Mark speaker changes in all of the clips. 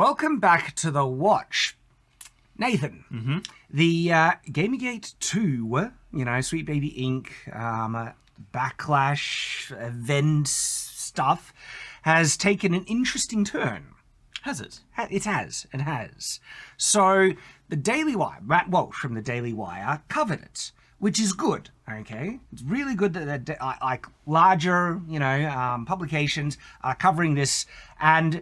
Speaker 1: Welcome back to the watch. Nathan, the Gamergate 2, Sweet Baby Inc., backlash, event stuff, has taken an interesting turn.
Speaker 2: Has it?
Speaker 1: It has. So, the Daily Wire, Matt Walsh from the Daily Wire, covered it, which is good, okay? It's really good that larger, publications are covering this, and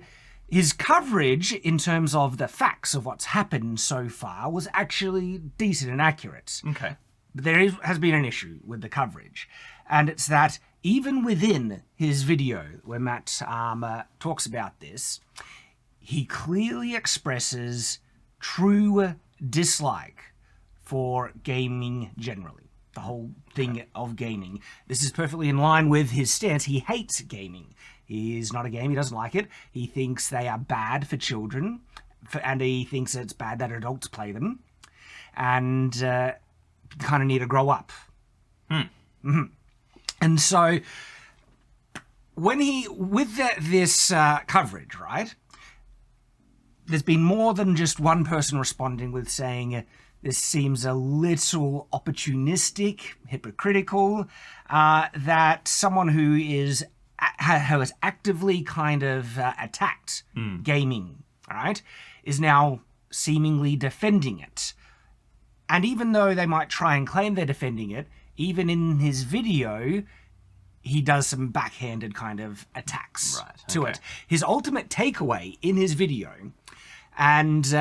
Speaker 1: his coverage in terms of the facts of what's happened so far was actually decent and accurate.
Speaker 2: Okay.
Speaker 1: But there has been an issue with the coverage, and it's that even within his video where Matt talks about this, he clearly expresses true dislike for gaming generally, the whole thing of gaming. This is perfectly in line with his stance. He hates gaming. He is not a game. He doesn't like it. He thinks they are bad for children, and he thinks it's bad that adults play them, and kind of need to grow up. And so, with this coverage, right, there's been more than just one person responding with saying, this seems a little opportunistic, hypocritical, that someone who has actively kind of attacked gaming, right, is now seemingly defending it. And even though they might try and claim they're defending it, even in his video, he does some backhanded kind of attacks to it. His ultimate takeaway in his video, and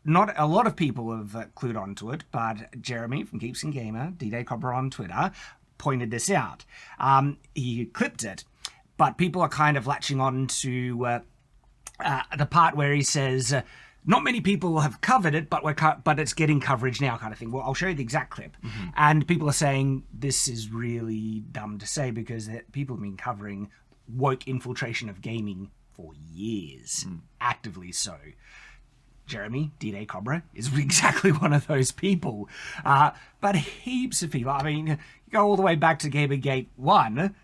Speaker 1: not a lot of people have clued onto it, but Jeremy from Geeks and Gamer, D-Day Cobra on Twitter, pointed this out. He clipped it, but people are kind of latching on to the part where he says, not many people have covered it, but it's getting coverage now, kind of thing. Well, I'll show you the exact clip. And people are saying this is really dumb to say because people have been covering woke infiltration of gaming for years, actively so. Jeremy, D-Day Cobra, is exactly one of those people. But heaps of people. I mean, you go all the way back to Gamergate 1.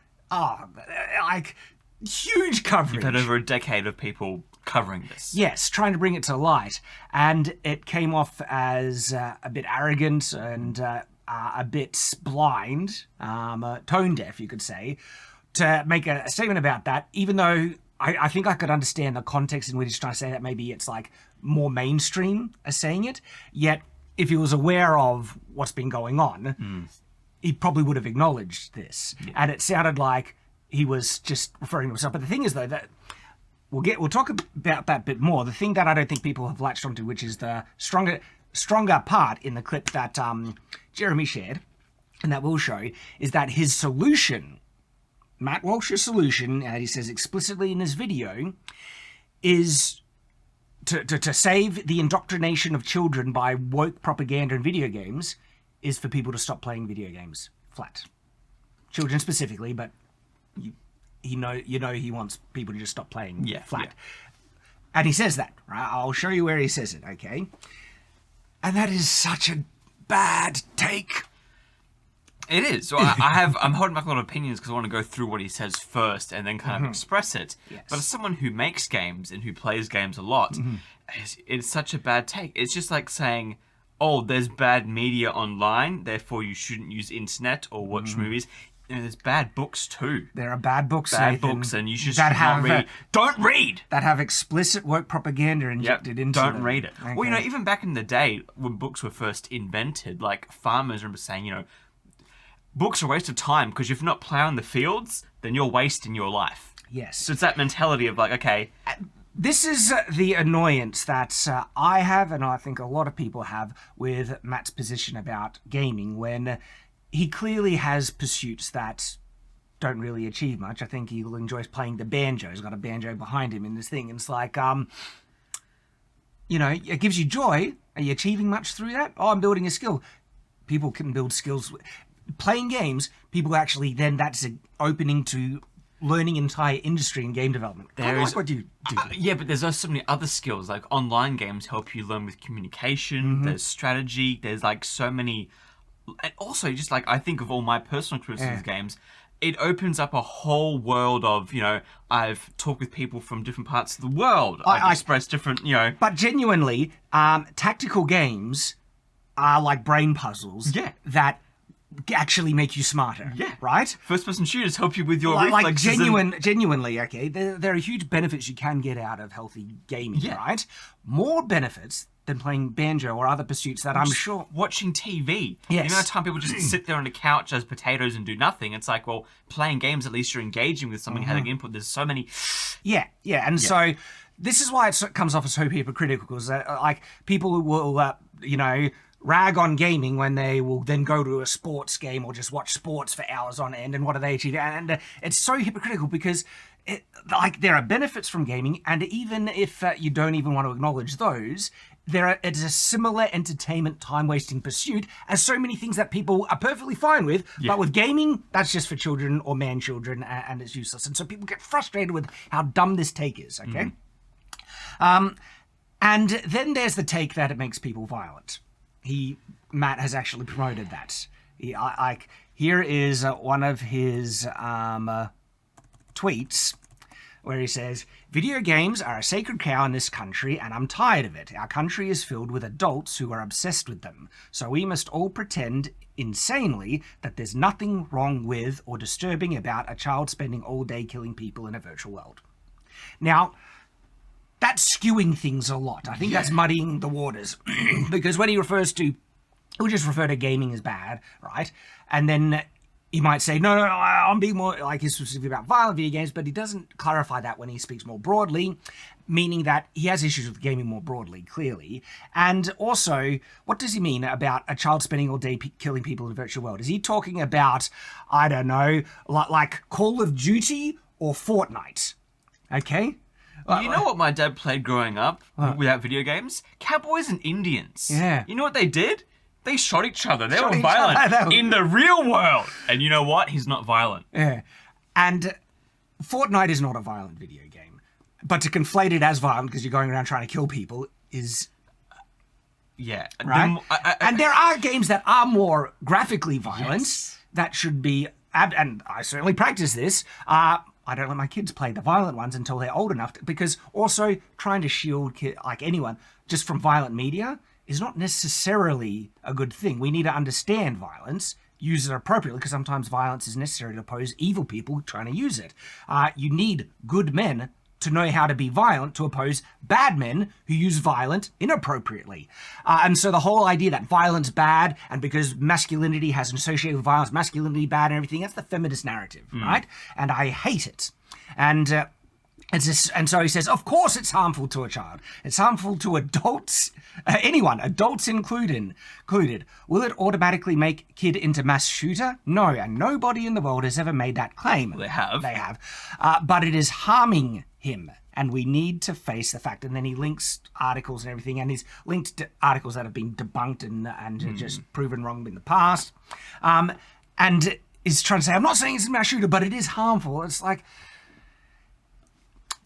Speaker 1: Huge coverage.
Speaker 2: You've had over a decade of people covering this.
Speaker 1: Yes, trying to bring it to light. And it came off as a bit arrogant and a bit blind, tone deaf, you could say, to make a statement about that, even though I think I could understand the context in which he's trying to say that. Maybe it's like more mainstream as saying it. Yet, if he was aware of what's been going on, he probably would have acknowledged this. Yeah. And it sounded like he was just referring to himself. But the thing is, though, that we'll talk about that bit more. The thing that I don't think people have latched onto, which is the stronger part in the clip that Jeremy shared, and that we'll show, is that his solution, Matt Walsh's solution, he says explicitly in his video, is to save the indoctrination of children by woke propaganda in video games, is for people to stop playing video games flat. Children specifically, but he wants people to just stop playing flat. Yeah. And he says that, right? I'll show you where he says it, okay? And that is such a bad take.
Speaker 2: It is. So I'm holding back a lot of opinions because I want to go through what he says first and then kind of express it.
Speaker 1: Yes.
Speaker 2: But as someone who makes games and who plays games a lot, it's such a bad take. It's just like saying, oh, there's bad media online, therefore you shouldn't use internet or watch movies. There's bad books too.
Speaker 1: There are bad books,
Speaker 2: Bad
Speaker 1: Nathan,
Speaker 2: books, and you should not read. Don't read!
Speaker 1: That have explicit woke propaganda injected into them.
Speaker 2: Don't read it. Okay. Well, even back in the day, when books were first invented, like farmers remember saying, books are a waste of time because if you're not plowing the fields, then you're wasting your life.
Speaker 1: Yes.
Speaker 2: So it's that mentality of like, okay.
Speaker 1: This is the annoyance that I have, and I think a lot of people have, with Matt's position about gaming, when he clearly has pursuits that don't really achieve much. I think he enjoys playing the banjo. He's got a banjo behind him in this thing. And it's like, it gives you joy. Are you achieving much through that? Oh, I'm building a skill. People can build skills. Playing games, people actually, then that's an opening to learning entire industry in game development. What do you do?
Speaker 2: Yeah, but there's also so many other skills. Like online games help you learn with communication. There's strategy. There's like so many. And also, just like I think of all my personal criticisms of games, it opens up a whole world of, I've talked with people from different parts of the world. I've expressed different,
Speaker 1: But genuinely, tactical games are like brain puzzles that actually make you smarter.
Speaker 2: Yeah.
Speaker 1: Right?
Speaker 2: First-person shooters help you with your reflexes.
Speaker 1: Genuinely, okay, there are huge benefits you can get out of healthy gaming, right? More benefits than playing banjo or other pursuits that I'm sure...
Speaker 2: Watching TV.
Speaker 1: Yes.
Speaker 2: The amount of time people just sit there on the couch as potatoes and do nothing. It's like, well, playing games, at least you're engaging with something, having input. There's so many...
Speaker 1: Yeah. So this is why it comes off as so hypocritical, because people will, rag on gaming when they will then go to a sports game or just watch sports for hours on end, and what do they achieve? And it's so hypocritical because... there are benefits from gaming, and even if you don't even want to acknowledge those, it's a similar entertainment, time-wasting pursuit as so many things that people are perfectly fine with. Yeah. But with gaming, that's just for children or man-children, and it's useless. And so people get frustrated with how dumb this take is, okay? And then there's the take that it makes people violent. Matt has actually promoted that. Here is one of his tweets where he says, "Video games are a sacred cow in this country, and I'm tired of it. Our country is filled with adults who are obsessed with them. So we must all pretend insanely that there's nothing wrong with or disturbing about a child spending all day killing people in a virtual world." Now, that's skewing things a lot. I think that's muddying the waters. Because when he'll just refer to gaming as bad, right? And then he might say, no, I'm being more, he's specific about violent video games, but he doesn't clarify that when he speaks more broadly, meaning that he has issues with gaming more broadly, clearly. And also, what does he mean about a child spending all day killing people in a virtual world? Is he talking about, I don't know, like Call of Duty or Fortnite? Okay?
Speaker 2: You know what my dad played growing up without video games? Cowboys and Indians.
Speaker 1: Yeah.
Speaker 2: You know what they did? They shot each other. They were violent in the real world. And you know what? He's not violent.
Speaker 1: Yeah. And Fortnite is not a violent video game. But to conflate it as violent because you're going around trying to kill people is...
Speaker 2: Yeah.
Speaker 1: Right? And there are games that are more graphically violent that should be... And I certainly practice this. I don't let my kids play the violent ones until they're old enough. Because also trying to shield anyone just from violent media is not necessarily a good thing. We need to understand violence, use it appropriately, because sometimes violence is necessary to oppose evil people trying to use it. You need good men to know how to be violent to oppose bad men who use violence inappropriately. And so the whole idea that violence bad, and because masculinity has an associated with violence, masculinity bad and everything, that's the feminist narrative, right? And I hate it. And so he says, of course it's harmful to a child. It's harmful to adults, anyone, adults included. Will it automatically make kid into mass shooter? No, and nobody in the world has ever made that claim.
Speaker 2: They have.
Speaker 1: But it is harming him, and we need to face the fact. And then he links articles and everything, and he's linked to articles that have been debunked and just proven wrong in the past. And is trying to say, I'm not saying it's a mass shooter, but it is harmful. It's like...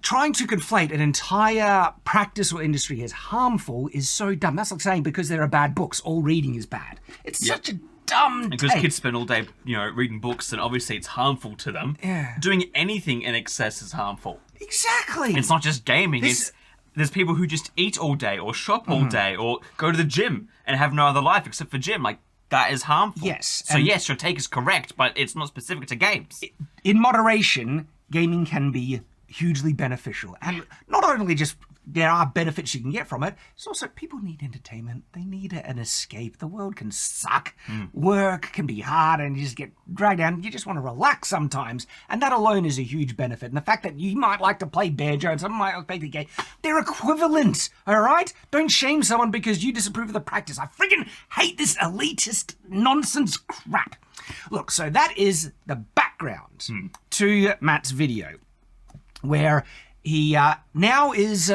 Speaker 1: trying to conflate an entire practice or industry as harmful is so dumb. That's like saying because there are bad books, all reading is bad. It's such a dumb
Speaker 2: Because
Speaker 1: take.
Speaker 2: kids spend all day, reading books, and obviously it's harmful to them.
Speaker 1: Yeah.
Speaker 2: Doing anything in excess is harmful.
Speaker 1: Exactly.
Speaker 2: It's not just gaming. There's people who just eat all day or shop all day or go to the gym and have no other life except for gym. That is harmful.
Speaker 1: Yes.
Speaker 2: So yes, your take is correct, but it's not specific to games.
Speaker 1: In moderation, gaming can be hugely beneficial, and not only just there are benefits you can get from it, it's also people need entertainment. They need an escape. The world can suck. Work can be hard and you just get dragged down. You just want to relax sometimes, and that alone is a huge benefit. And the fact that you might like to play banjo and someone might like to play the game, they're equivalent, all right? Don't shame someone because you disapprove of the practice. I freaking hate this elitist nonsense crap. Look, so that is the background to Matt's video, where he now is...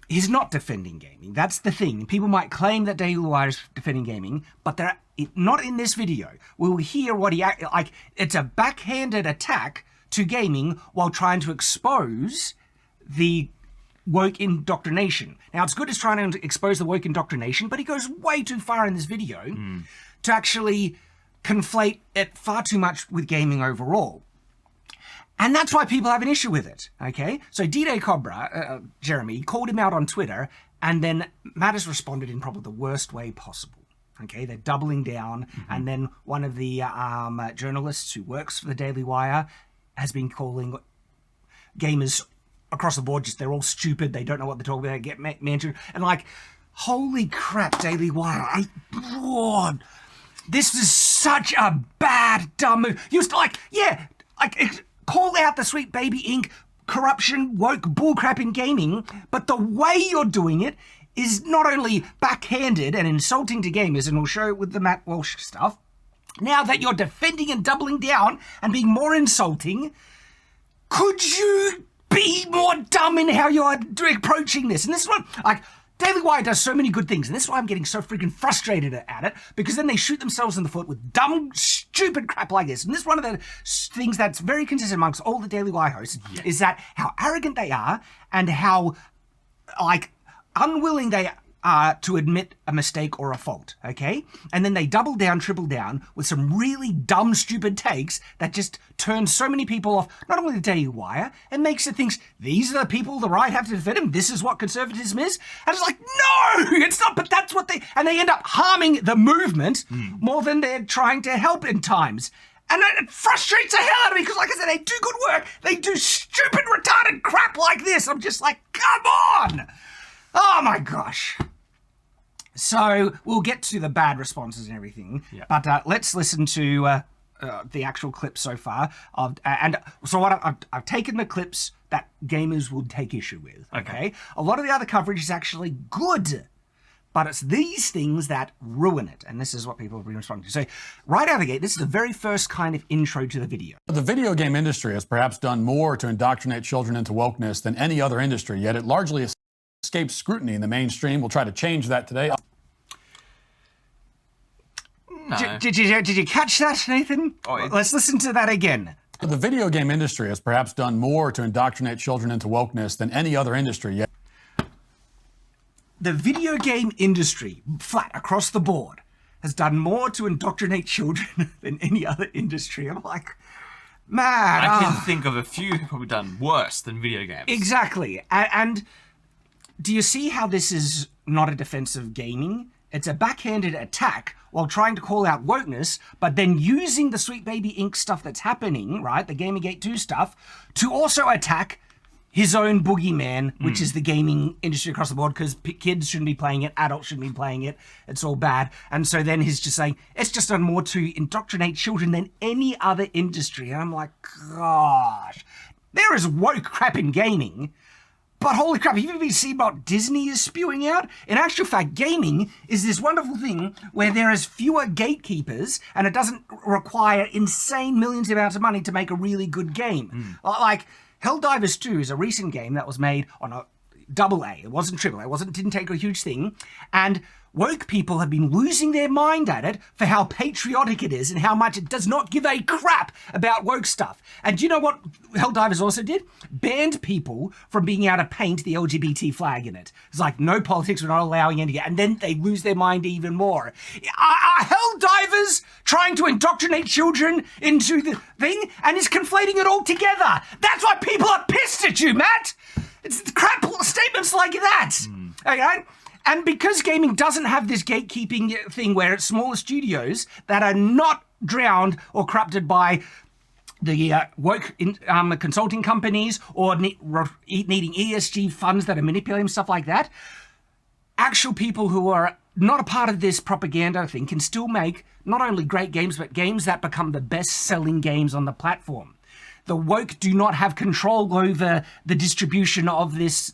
Speaker 1: he's not defending gaming. That's the thing. People might claim that Daily Wire is defending gaming, but they're not in this video. We'll hear what he... it's a backhanded attack to gaming while trying to expose the woke indoctrination. Now, it's good as trying to expose the woke indoctrination, but he goes way too far in this video to actually conflate it far too much with gaming overall. And that's why people have an issue with it, okay? So D-Day Cobra, Jeremy, called him out on Twitter, and then Matt has responded in probably the worst way possible, okay? They're doubling down, and then one of the journalists who works for the Daily Wire has been calling gamers across the board, just they're all stupid, they don't know what they're talking about, they get mentioned, and like, holy crap, Daily Wire, this is such a bad, dumb move. You used to call out the Sweet Baby Inc. corruption, woke bullcrap in gaming, but the way you're doing it is not only backhanded and insulting to gamers, and we'll show it with the Matt Walsh stuff, now that you're defending and doubling down and being more insulting, could you be more dumb in how you're approaching this? And this is what, Daily Wire does so many good things, and this is why I'm getting so freaking frustrated at it, because then they shoot themselves in the foot with dumb, stupid crap like this. And this is one of the things that's very consistent amongst all the Daily Wire hosts, is that how arrogant they are and how, unwilling they are to admit a mistake or a fault, okay? And then they double down, triple down with some really dumb, stupid takes that just turn so many people off, not only the Daily Wire, and makes it think, these are the people the right have to defend them, this is what conservatism is. And it's like, no, it's not, but that's what and they end up harming the movement more than they're trying to help in times. And it frustrates the hell out of me, because like I said, they do good work, they do stupid, retarded crap like this. I'm just like, come on! Oh my gosh. So we'll get to the bad responses and everything, but let's listen to the actual clips so far. I've taken the clips that gamers would take issue with. Okay, a lot of the other coverage is actually good, but it's these things that ruin it, and this is what people have been responding to. So right out of the gate, this is the very first kind of intro to the video.
Speaker 3: The video game industry has perhaps done more to indoctrinate children into wokeness than any other industry, yet it largely escapes scrutiny in the mainstream. We'll try to change that today.
Speaker 2: No.
Speaker 1: Did you catch that, Nathan? Let's listen to that again.
Speaker 3: The video game industry has perhaps done more to indoctrinate children into wokeness than any other industry yet.
Speaker 1: The video game industry, flat across the board, has done more to indoctrinate children than any other industry. I'm like, man.
Speaker 2: I can think of a few who've probably done worse than video games.
Speaker 1: Exactly. And do you see how this is not a defense of gaming? It's a backhanded attack while trying to call out wokeness, but then using the Sweet Baby Inc. stuff that's happening, right, the Gamergate 2 stuff, to also attack his own boogeyman, which is the gaming industry across the board, because kids shouldn't be playing it, adults shouldn't be playing it, it's all bad. And so then he's just saying, it's just done more to indoctrinate children than any other industry. And I'm like, gosh, there is woke crap in gaming. But holy crap, have you ever seen what Disney is spewing out? In actual fact, gaming is this wonderful thing where there is fewer gatekeepers and it doesn't require insane millions of amounts of money to make a really good game. Like, Helldivers 2 is a recent game that was made on a AA. It wasn't AAA. Didn't take a huge thing. And woke people have been losing their mind at it for how patriotic it is and how much it does not give a crap about woke stuff. And do you know what Helldivers also did? Banned people from being able to paint the LGBT flag in it. It's like, no politics, we're not allowing any. And then they lose their mind even more. Are Helldivers trying to indoctrinate children into the thing? And is conflating it all together. That's why people are pissed at you, Matt. It's crap statements like that. Okay? And because gaming doesn't have this gatekeeping thing where it's smaller studios that are not drowned or corrupted by the woke consulting companies or needing ESG funds that are manipulating stuff like that, actual people who are not a part of this propaganda thing can still make not only great games, but games that become the best-selling games on the platform. The woke do not have control over the distribution of this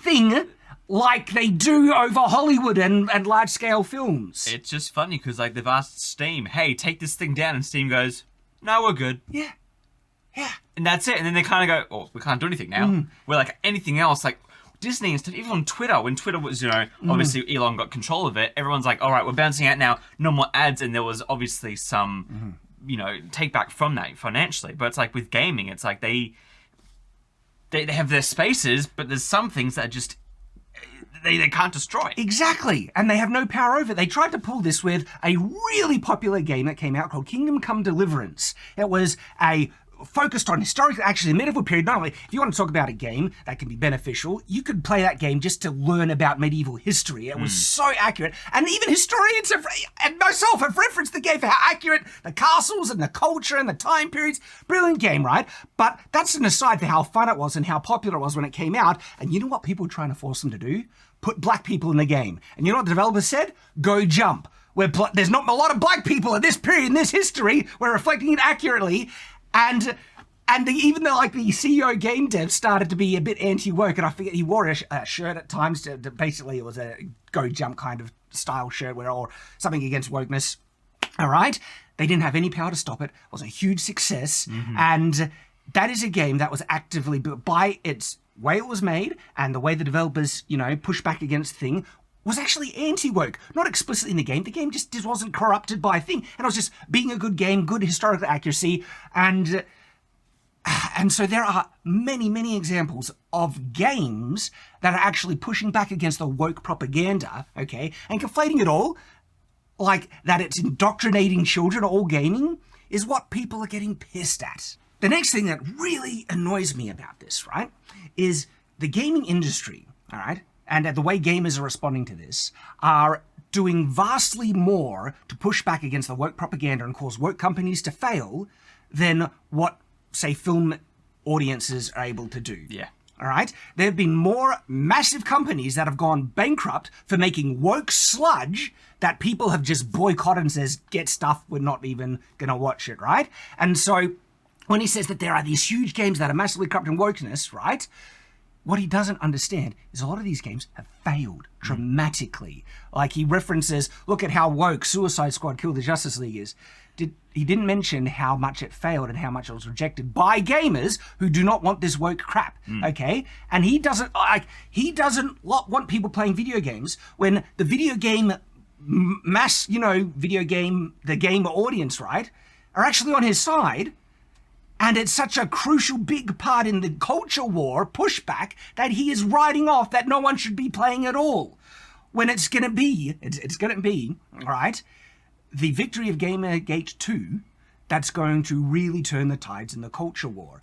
Speaker 1: thing like they do over Hollywood and large-scale films.
Speaker 2: It's just funny because they've asked Steam, hey, take this thing down, and Steam goes, no, we're good.
Speaker 1: Yeah.
Speaker 2: And that's it. And then they kind of go, oh, we can't do anything now. Where anything else, like Disney and stuff, even on Twitter, when Twitter was, obviously Elon got control of it, everyone's like, all right, we're bouncing out now, no more ads, and there was obviously some, take back from that financially. But it's like with gaming, it's like they have their spaces, but there's some things that are just they can't destroy.
Speaker 1: Exactly, and they have no power over it. They tried to pull this with a really popular game that came out called Kingdom Come Deliverance. It was focused on actually the medieval period. Not only, if you want to talk about a game that can be beneficial, you could play that game just to learn about medieval history. It was so accurate, and even historians and myself have referenced the game for how accurate the castles and the culture and the time periods. Brilliant game, right? But that's an aside for how fun it was and how popular it was when it came out. And you know what people were trying to force them to do? Put black people in the game. And you know what the developers said? Go jump. There's not a lot of black people in this period, in this history. We're reflecting it accurately. And even though like the CEO game dev started to be a bit anti-woke, and I forget, he wore a shirt at times to basically, it was a go jump kind of style shirt or something against wokeness. All right, they didn't have any power to stop it. It was a huge success, and that is a game that was actively built by its way it was made and the way the developers, push back against the thing. Was actually anti-woke, not explicitly in the game. The game just wasn't corrupted by a thing, and it was just being a good game, good historical accuracy, and so there are many, many examples of games that are actually pushing back against the woke propaganda, okay, and conflating it all, like that it's indoctrinating children. All gaming is what people are getting pissed at. The next thing that really annoys me about this, right, is the gaming industry, all right, and the way gamers are responding to this, are doing vastly more to push back against the woke propaganda and cause woke companies to fail than what, say, film audiences are able to do.
Speaker 2: Yeah.
Speaker 1: All right? There have been more massive companies that have gone bankrupt for making woke sludge that people have just boycotted and says, get stuff, we're not even going to watch it, right? And so when he says that there are these huge games that are massively corrupt in wokeness, right? What he doesn't understand is a lot of these games have failed dramatically. Like he references, look at how woke Suicide Squad Kill the Justice League is. He didn't mention how much it failed and how much it was rejected by gamers who do not want this woke crap, okay? And he doesn't want people playing video games when the video game the gamer audience, right, are actually on his side. And it's such a crucial big part in the culture war pushback that he is writing off that no one should be playing at all. When it's going to be, right, the victory of Gamergate 2 that's going to really turn the tides in the culture war.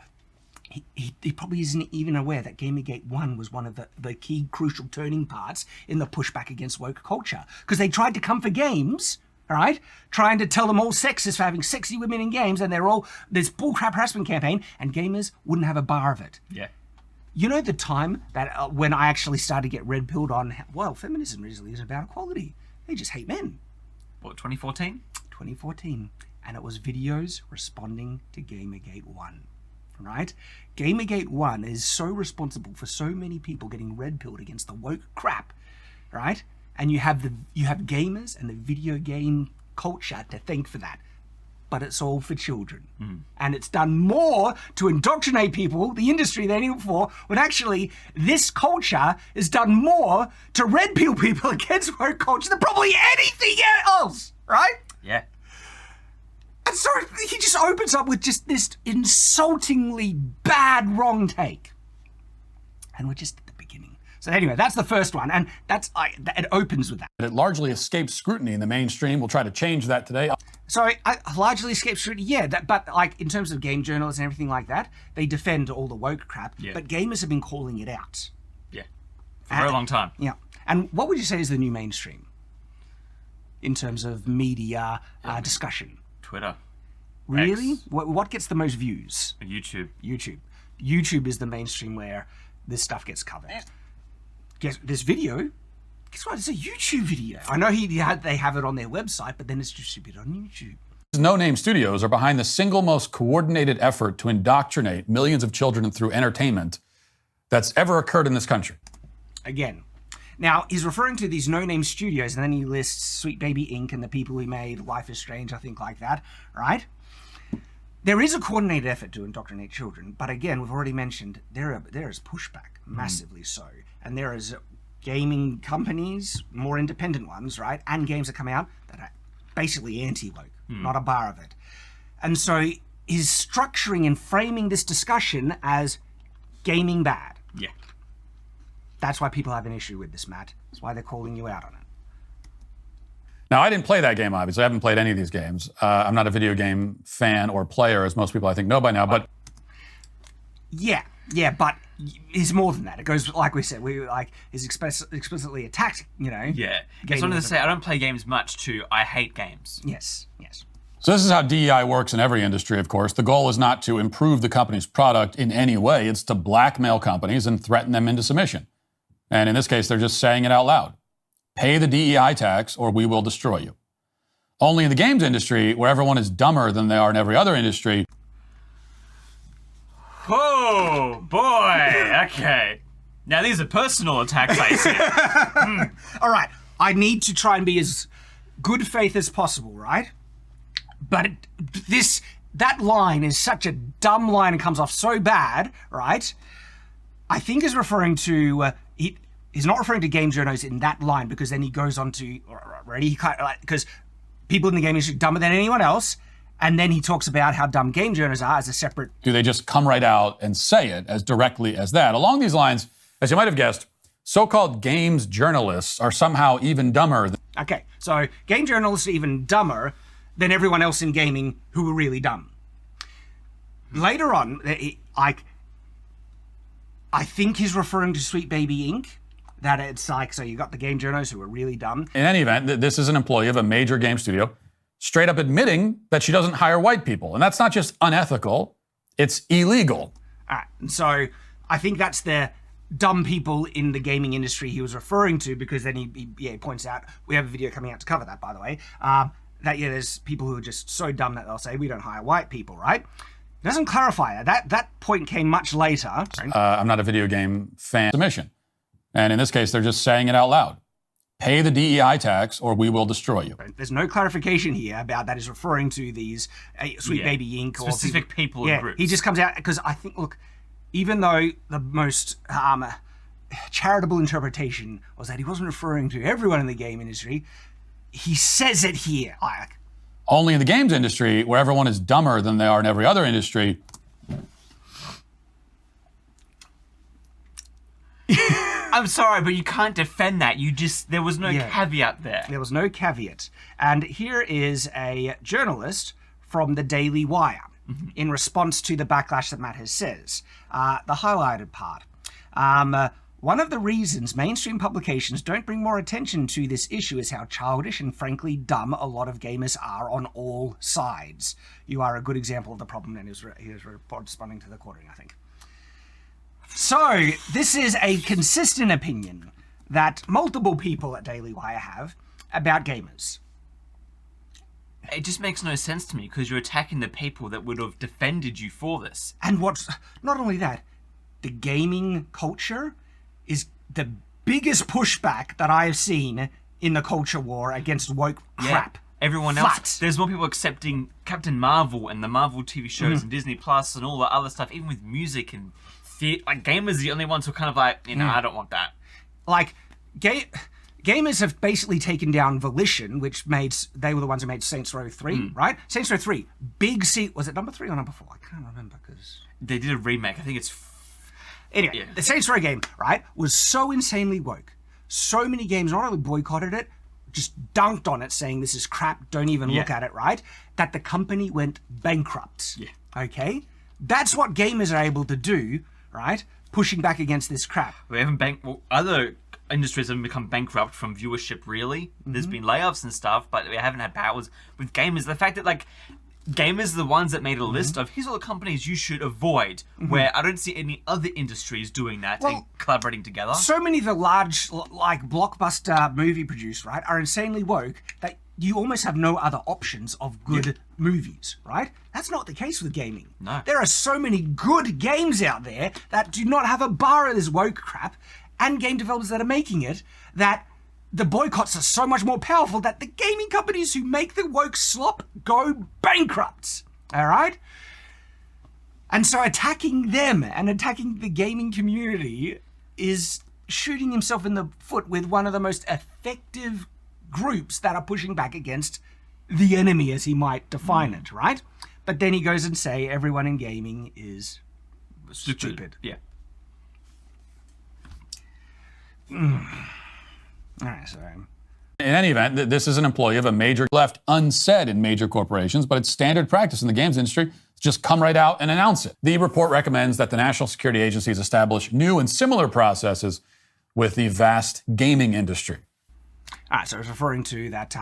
Speaker 1: He probably isn't even aware that Gamergate 1 was one of the key crucial turning parts in the pushback against woke culture. Because they tried to come for games, all right, trying to tell them all sexist for having sexy women in games, and they're all this bullcrap harassment campaign, and gamers wouldn't have a bar of it.
Speaker 2: Yeah.
Speaker 1: You know the time that when I actually started to get red-pilled on, well, feminism really isn't about equality. They just hate men.
Speaker 2: What, 2014?
Speaker 1: 2014. And it was videos responding to Gamergate 1. Right? Gamergate 1 is so responsible for so many people getting red-pilled against the woke crap, right? And you have gamers and the video game culture to thank for that. But it's all for children. And it's done more to indoctrinate people, the industry, than ever before, when actually this culture has done more to red pill people against woke culture than probably anything else, right?
Speaker 2: Yeah.
Speaker 1: And so he just opens up with just this insultingly bad wrong take. And we're just at the beginning. So anyway, that's the first one, and it opens with that.
Speaker 3: It largely escapes scrutiny in the mainstream. We'll try to change that today.
Speaker 1: So I largely escaped scrutiny, yeah, but like in terms of game journalists and everything like that, they defend all the woke crap, but gamers have been calling it out.
Speaker 2: Yeah, for a very long time.
Speaker 1: Yeah, and what would you say is the new mainstream in terms of media discussion?
Speaker 2: Twitter.
Speaker 1: Really?
Speaker 2: X.
Speaker 1: What gets the most views?
Speaker 2: YouTube.
Speaker 1: YouTube is the mainstream where this stuff gets covered. Guess this video. Guess what? It's a YouTube video. I know they have it on their website, but then it's distributed on YouTube.
Speaker 3: No Name Studios are behind the single most coordinated effort to indoctrinate millions of children through entertainment that's ever occurred in this country.
Speaker 1: Again. Now, he's referring to these no-name studios, and then he lists Sweet Baby Inc. and the people who made Life is Strange, I think, like that, right? There is a coordinated effort to indoctrinate children, but again, we've already mentioned there is pushback, massively so. And there is gaming companies, more independent ones, right? And games that come out that are basically anti-woke, not a bar of it. And so he's structuring and framing this discussion as gaming bad.
Speaker 2: Yeah.
Speaker 1: That's why people have an issue with this, Matt. That's why they're calling you out on it.
Speaker 3: Now, I didn't play that game, obviously. I haven't played any of these games. I'm not a video game fan or player, as most people I think know by now, but...
Speaker 1: Yeah, but it's more than that. It goes, like we said, is explicitly attacked,
Speaker 2: Yeah. It's one of the say, I don't play games much too. I hate games.
Speaker 1: Yes.
Speaker 3: So this is how DEI works in every industry, of course. The goal is not to improve the company's product in any way. It's to blackmail companies and threaten them into submission. And in this case, they're just saying it out loud. Pay the DEI tax or we will destroy you. Only in the games industry, where everyone is dumber than they are in every other industry.
Speaker 2: Oh, boy. Okay. Now, these are personal attacks, I see.
Speaker 1: All right. I need to try and be as good faith as possible, right? But that line is such a dumb line and comes off so bad, right? I think is referring to... He's not referring to game journals in that line, because then he goes on to... Because people in the game industry are dumber than anyone else, and then he talks about how dumb game journals are as a separate...
Speaker 3: Do they just come right out and say it as directly as that? Along these lines, as you might have guessed, so-called games journalists are somehow even dumber.
Speaker 1: Okay, so game journalists are even dumber than everyone else in gaming who are really dumb. Later on, I think he's referring to Sweet Baby Inc., that it's like, so you got the game journalists who are really dumb.
Speaker 3: In any event, this is an employee of a major game studio straight up admitting that she doesn't hire white people. And that's not just unethical, it's illegal.
Speaker 1: All right, and so I think that's the dumb people in the gaming industry he was referring to, because then he points out, we have a video coming out to cover that, by the way, that there's people who are just so dumb that they'll say, we don't hire white people, right? It doesn't clarify that. That point came much later.
Speaker 3: I'm not a video game fan. Submission. And in this case, they're just saying it out loud. Pay the DEI tax or we will destroy you.
Speaker 1: There's no clarification here about that is referring to these Sweet Baby Inc. or
Speaker 2: specific people and groups.
Speaker 1: He just comes out, because I think, look, even though the most charitable interpretation was that he wasn't referring to everyone in the game industry, he says it here.
Speaker 3: Only in the games industry, where everyone is dumber than they are in every other industry.
Speaker 2: I'm sorry, but you can't defend that. There was no caveat there.
Speaker 1: There was no caveat. And here is a journalist from the Daily Wire in response to the backlash that Matt has says. The highlighted part. One of the reasons mainstream publications don't bring more attention to this issue is how childish and frankly dumb a lot of gamers are on all sides. You are a good example of the problem, and he was responding to the quoting, I think. So, this is a consistent opinion that multiple people at Daily Wire have about gamers.
Speaker 2: It just makes no sense to me, because you're attacking the people that would have defended you for this.
Speaker 1: And not only that, the gaming culture is the biggest pushback that I have seen in the culture war against woke crap.
Speaker 2: Everyone else, there's more people accepting Captain Marvel and the Marvel TV shows and Disney Plus and all the other stuff, even with music and gamers are the only ones who are kind of like, I don't want that.
Speaker 1: Like, gamers have basically taken down Volition, they were the ones who made Saints Row 3, right? Saints Row 3, was it number 3 or number 4? I can't remember, because...
Speaker 2: They did a remake, I think it's...
Speaker 1: Anyway, the Saints Row game, right, was so insanely woke. So many games not only boycotted it, just dunked on it, saying this is crap, don't even look at it, right? That the company went bankrupt. Yeah. Okay? That's what gamers are able to do, right? Pushing back against this crap.
Speaker 2: We haven't other industries haven't become bankrupt from viewership, really. There's been layoffs and stuff, but we haven't had powers. With gamers, the fact that, gamers are the ones that made a list of, here's all the companies you should avoid, where I don't see any other industries doing that and collaborating together.
Speaker 1: So many of the large, blockbuster movie producers, right, are insanely woke that you almost have no other options of good movies, right? That's not the case with gaming.
Speaker 2: No.
Speaker 1: There are so many good games out there that do not have a bar of this woke crap, and game developers that are making it, that the boycotts are so much more powerful that the gaming companies who make the woke slop go bankrupt, all right? And so attacking them and attacking the gaming community is shooting himself in the foot with one of the most effective groups that are pushing back against the enemy, as he might define it, right? But then he goes and say everyone in gaming is stupid.
Speaker 2: Yeah.
Speaker 1: All right, so
Speaker 3: In any event, this is an employee of a major left unsaid in major corporations, but it's standard practice in the games industry to just come right out and announce it. The report recommends that the national security agencies establish new and similar processes with the vast gaming industry.
Speaker 1: all right, so it's referring to that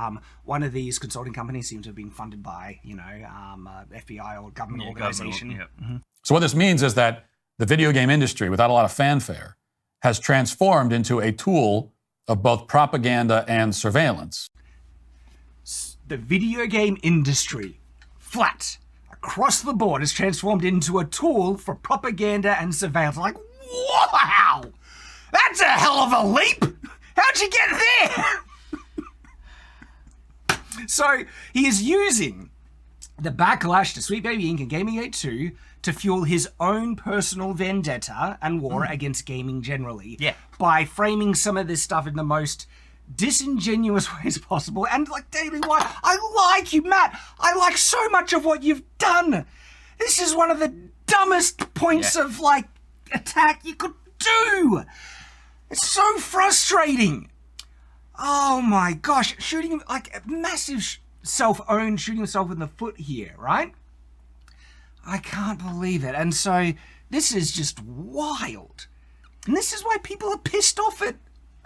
Speaker 1: one of these consulting companies seems to have been funded by, FBI or government organization.
Speaker 2: Government,
Speaker 3: So what this means is that the video game industry, without a lot of fanfare, has transformed into a tool of both propaganda and surveillance.
Speaker 1: The video game industry, flat, across the board, has transformed into a tool for propaganda and surveillance. Like, wow! That's a hell of a leap! How'd you get there? So, he is using the backlash to Sweet Baby Inc. and Gamergate 2 to fuel his own personal vendetta and war against gaming generally.
Speaker 2: Yeah.
Speaker 1: By framing some of this stuff in the most disingenuous ways possible. And like, Daily Wire, I like you, Matt. I like so much of what you've done. This is one of the dumbest points of like attack you could do. It's so frustrating. Oh my gosh, shooting him like a massive self-owned shooting himself in the foot here, right? I can't believe it. And so this is just wild. And this is why people are pissed off at...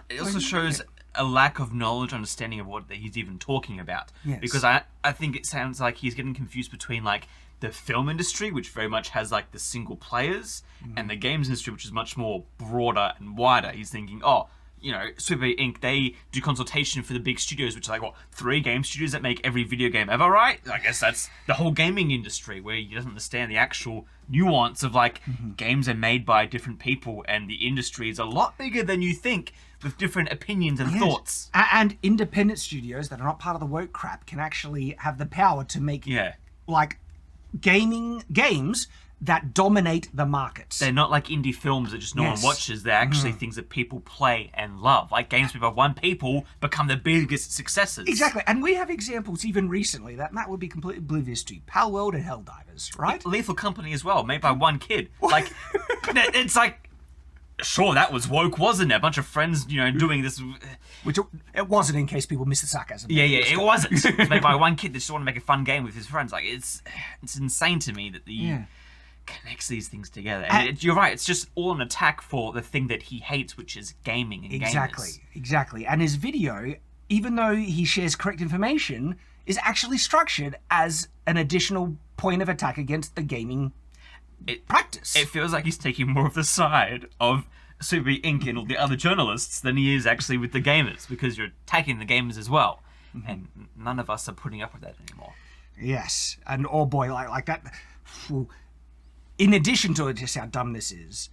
Speaker 2: It also shows a lack of knowledge, understanding of what he's even talking about.
Speaker 1: Yes.
Speaker 2: Because I think it sounds like he's getting confused between like the film industry, which very much has like the single players, and the games industry, which is much more broader and wider. He's thinking, Super Inc., they do consultation for the big studios, which is like, 3 game studios that make every video game ever, right? I guess that's the whole gaming industry, where he doesn't understand the actual nuance of, like, games are made by different people, and the industry is a lot bigger than you think, with different opinions and thoughts.
Speaker 1: And independent studios that are not part of the woke crap can actually have the power to make, like, games that dominate the markets.
Speaker 2: They're not like indie films that just no one watches. They're actually things that people play and love. Like games made by one people become the biggest successes.
Speaker 1: Exactly. And we have examples even recently that Matt would be completely oblivious to. Pal World and Helldivers, right?
Speaker 2: Lethal Company as well, made by one kid. Like, it's like, sure, that was woke, wasn't it? A bunch of friends, doing this.
Speaker 1: Which it wasn't, in case people missed the sarcasm.
Speaker 2: Yeah, it wasn't. It was made by one kid that just wanted to make a fun game with his friends. Like, it's insane to me that connects these things together. And you're right, it's just all an attack for the thing that he hates, which is gaming and gamers.
Speaker 1: Exactly. And his video, even though he shares correct information, is actually structured as an additional point of attack against the gaming practice.
Speaker 2: It feels like he's taking more of the side of Super Inc. and all the other journalists than he is actually with the gamers, because you're attacking the gamers as well. And none of us are putting up with that anymore.
Speaker 1: Yes. And oh boy, like that... In addition to just how dumb this is,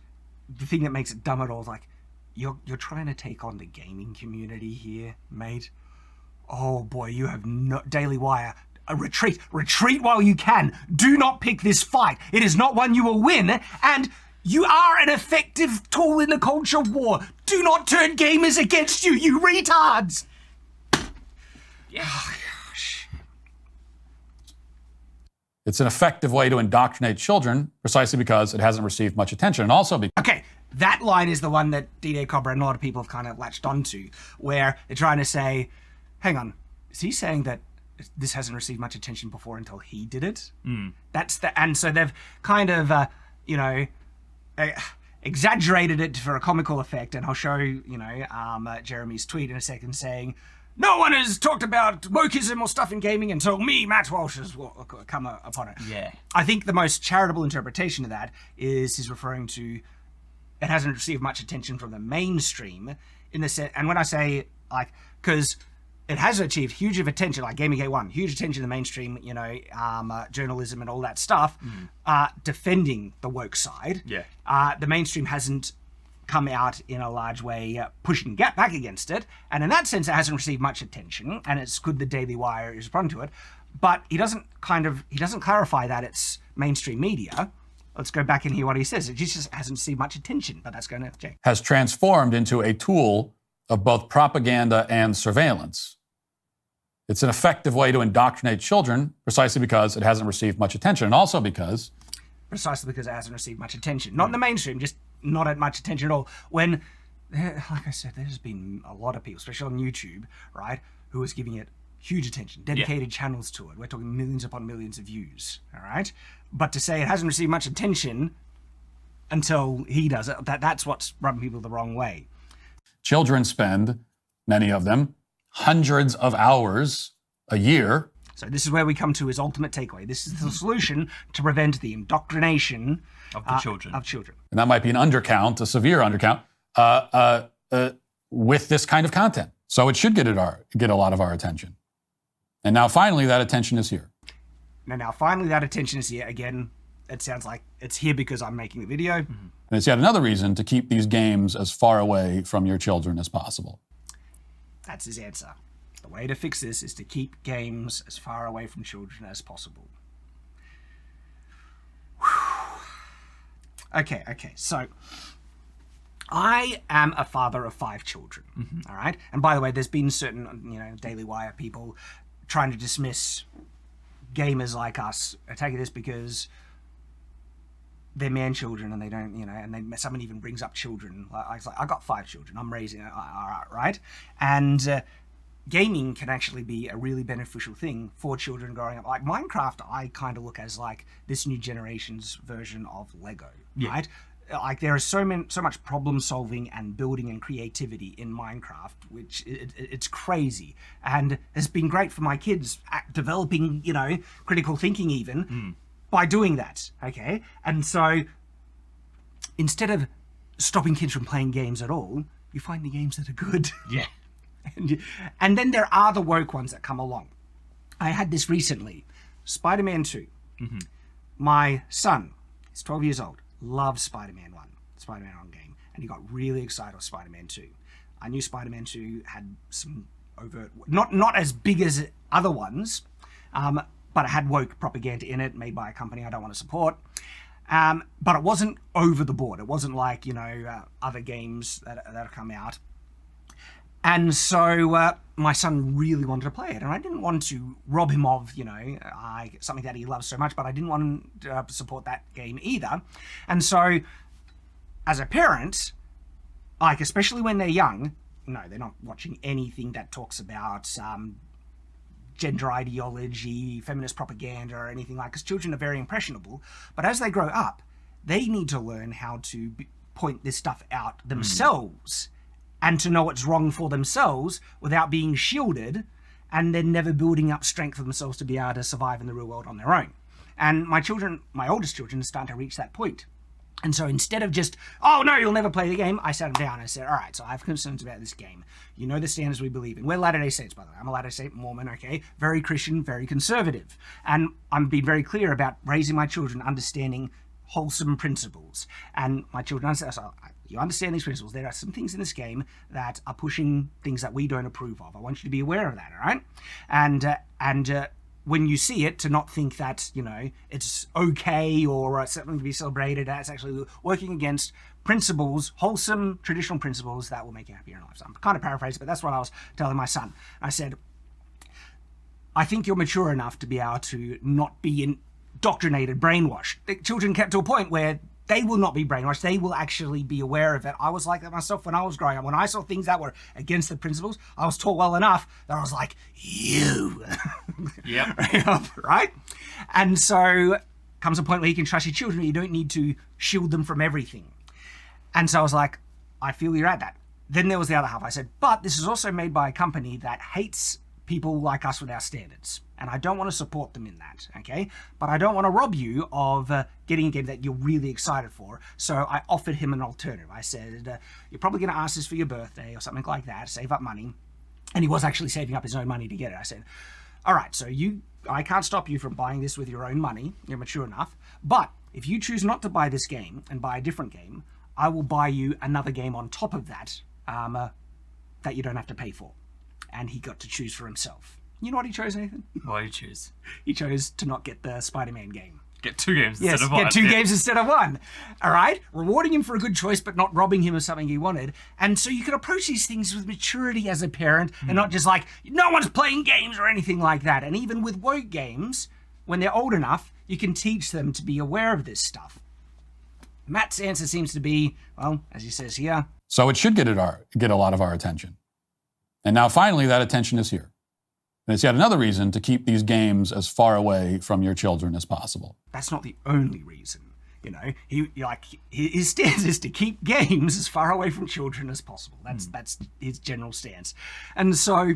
Speaker 1: the thing that makes it dumb at all is like, you're trying to take on the gaming community here, mate. Oh boy, you have no... Daily Wire, retreat while you can. Do not pick this fight. It is not one you will win, and you are an effective tool in the culture war. Do not turn gamers against you, you retards.
Speaker 2: Yeah.
Speaker 1: Oh, gosh.
Speaker 3: It's an effective way to indoctrinate children precisely because it hasn't received much attention, and also because...
Speaker 1: Okay, that line is the one that D.J. Cobra and a lot of people have kind of latched onto, where they're trying to say, hang on, is he saying that this hasn't received much attention before until he did it? And so they've kind of, exaggerated it for a comical effect, and I'll show, Jeremy's tweet in a second saying, no one has talked about wokeism or stuff in gaming until me, Matt Walsh, has come upon it.
Speaker 2: Yeah.
Speaker 1: I think the most charitable interpretation of that is he's referring to it hasn't received much attention from the mainstream in the set. And when I say, like, because it has achieved huge of attention, like Gamergate 1, huge attention in the mainstream, journalism and all that stuff, defending the woke side.
Speaker 2: Yeah.
Speaker 1: The mainstream hasn't come out in a large way pushing back against it, and in that sense it hasn't received much attention, and it's good the Daily Wire is responding to it, but he doesn't clarify that it's mainstream media. Let's go back and hear what he says. It just hasn't received much attention, but that's going to change.
Speaker 3: has transformed into a tool of both propaganda and surveillance. It's an effective way to indoctrinate children precisely because it hasn't received much attention, and also because...
Speaker 1: Precisely because it hasn't received much attention. Not in the mainstream, just not at much attention at all. When like I said, there's been a lot of people, especially on YouTube, right, who is giving it huge attention, dedicated channels to it. We're talking millions upon millions of views, all right? But to say it hasn't received much attention until he does it, that's what's rubbing people the wrong way.
Speaker 3: Children spend, many of them, hundreds of hours a year.
Speaker 1: So this is where we come to his ultimate takeaway. This is the solution to prevent the indoctrination
Speaker 2: Of the children.
Speaker 1: Of children.
Speaker 3: And that might be an undercount, a severe undercount, with this kind of content. So it should get a lot of our attention. And now finally that attention is here.
Speaker 1: Now finally that attention is here. Again, it sounds like it's here because I'm making the video.
Speaker 3: And it's yet another reason to keep these games as far away from your children as possible.
Speaker 1: That's his answer. The way to fix this is to keep games as far away from children as possible. Okay, so I am a father of 5 children, all right? And by the way, there's been certain, Daily Wire people trying to dismiss gamers like us attacking this because they're man children and they don't, and someone even brings up children. I got 5 children, I'm raising, right? And gaming can actually be a really beneficial thing for children growing up. Like Minecraft, I kind of look as like this new generation's version of Lego, right? Like there is so much problem solving and building and creativity in Minecraft, which it's crazy, and has been great for my kids at developing, critical thinking even by doing that. Okay, and so instead of stopping kids from playing games at all, you find the games that are good.
Speaker 2: Yeah.
Speaker 1: And then there are the woke ones that come along. I had this recently, Spider-Man 2. My son, he's 12 years old, loves Spider-Man 1, Spider-Man 1 game, and he got really excited with Spider-Man 2. I knew Spider-Man 2 had some overt, not as big as other ones, but it had woke propaganda in it, made by a company I don't want to support. But it wasn't over the board. It wasn't like, other games that have come out. And so my son really wanted to play it, and I didn't want to rob him of, something that he loves so much, but I didn't want him to support that game either. And so, as a parent, like, especially when they're young, no, they're not watching anything that talks about gender ideology, feminist propaganda, or anything like, because children are very impressionable. But as they grow up, they need to learn how to point this stuff out themselves. And to know what's wrong for themselves without being shielded and then never building up strength for themselves to be able to survive in the real world on their own. And my oldest children, are starting to reach that point. And so instead of just, oh no, you'll never play the game, I sat them down and I said, all right, so I have concerns about this game. You know the standards we believe in. We're Latter-day Saints, by the way. I'm a Latter-day Saint Mormon, okay? Very Christian, very conservative. And I'm being very clear about raising my children understanding wholesome principles. And my children understand, so you understand these principles. There are some things in this game that are pushing things that we don't approve of. I want you to be aware of that, all right? And when you see it, to not think that, it's okay or something to be celebrated. It's actually working against principles, wholesome, traditional principles that will make you happier in life. So I'm kind of paraphrasing, but that's what I was telling my son. I said, I think you're mature enough to be able to not be indoctrinated, brainwashed. The children get to a point where they will not be brainwashed. They will actually be aware of it. I was like that myself when I was growing up. When I saw things that were against the principles, I was taught well enough that I was like, you.
Speaker 2: Yep.
Speaker 1: Right? And so comes a point where you can trust your children. You don't need to shield them from everything. And so I was like, I feel you're at that. Then there was the other half. I said, but this is also made by a company that hates people like us with our standards. And I don't want to support them in that, okay? But I don't want to rob you of getting a game that you're really excited for. So I offered him an alternative. I said, you're probably going to ask this for your birthday or something like that, save up money. And he was actually saving up his own money to get it. I said, all right, so I can't stop you from buying this with your own money. You're mature enough. But if you choose not to buy this game and buy a different game, I will buy you another game on top of that that you don't have to pay for. And he got to choose for himself. You know what he chose, Nathan?
Speaker 2: What did you choose?
Speaker 1: He chose to not get the Spider-Man game.
Speaker 2: Get 2 games instead of 1.
Speaker 1: Yes, get 2 games instead of 1. All right? Rewarding him for a good choice, but not robbing him of something he wanted. And so you can approach these things with maturity as a parent and not just like, no one's playing games or anything like that. And even with woke games, when they're old enough, you can teach them to be aware of this stuff. Matt's answer seems to be, well, as he says here,
Speaker 3: So it should get a lot of our attention. And now finally that attention is here. And it's yet another reason to keep these games as far away from your children as possible.
Speaker 1: That's not the only reason. His stance is to keep games as far away from children as possible. That's his general stance. And so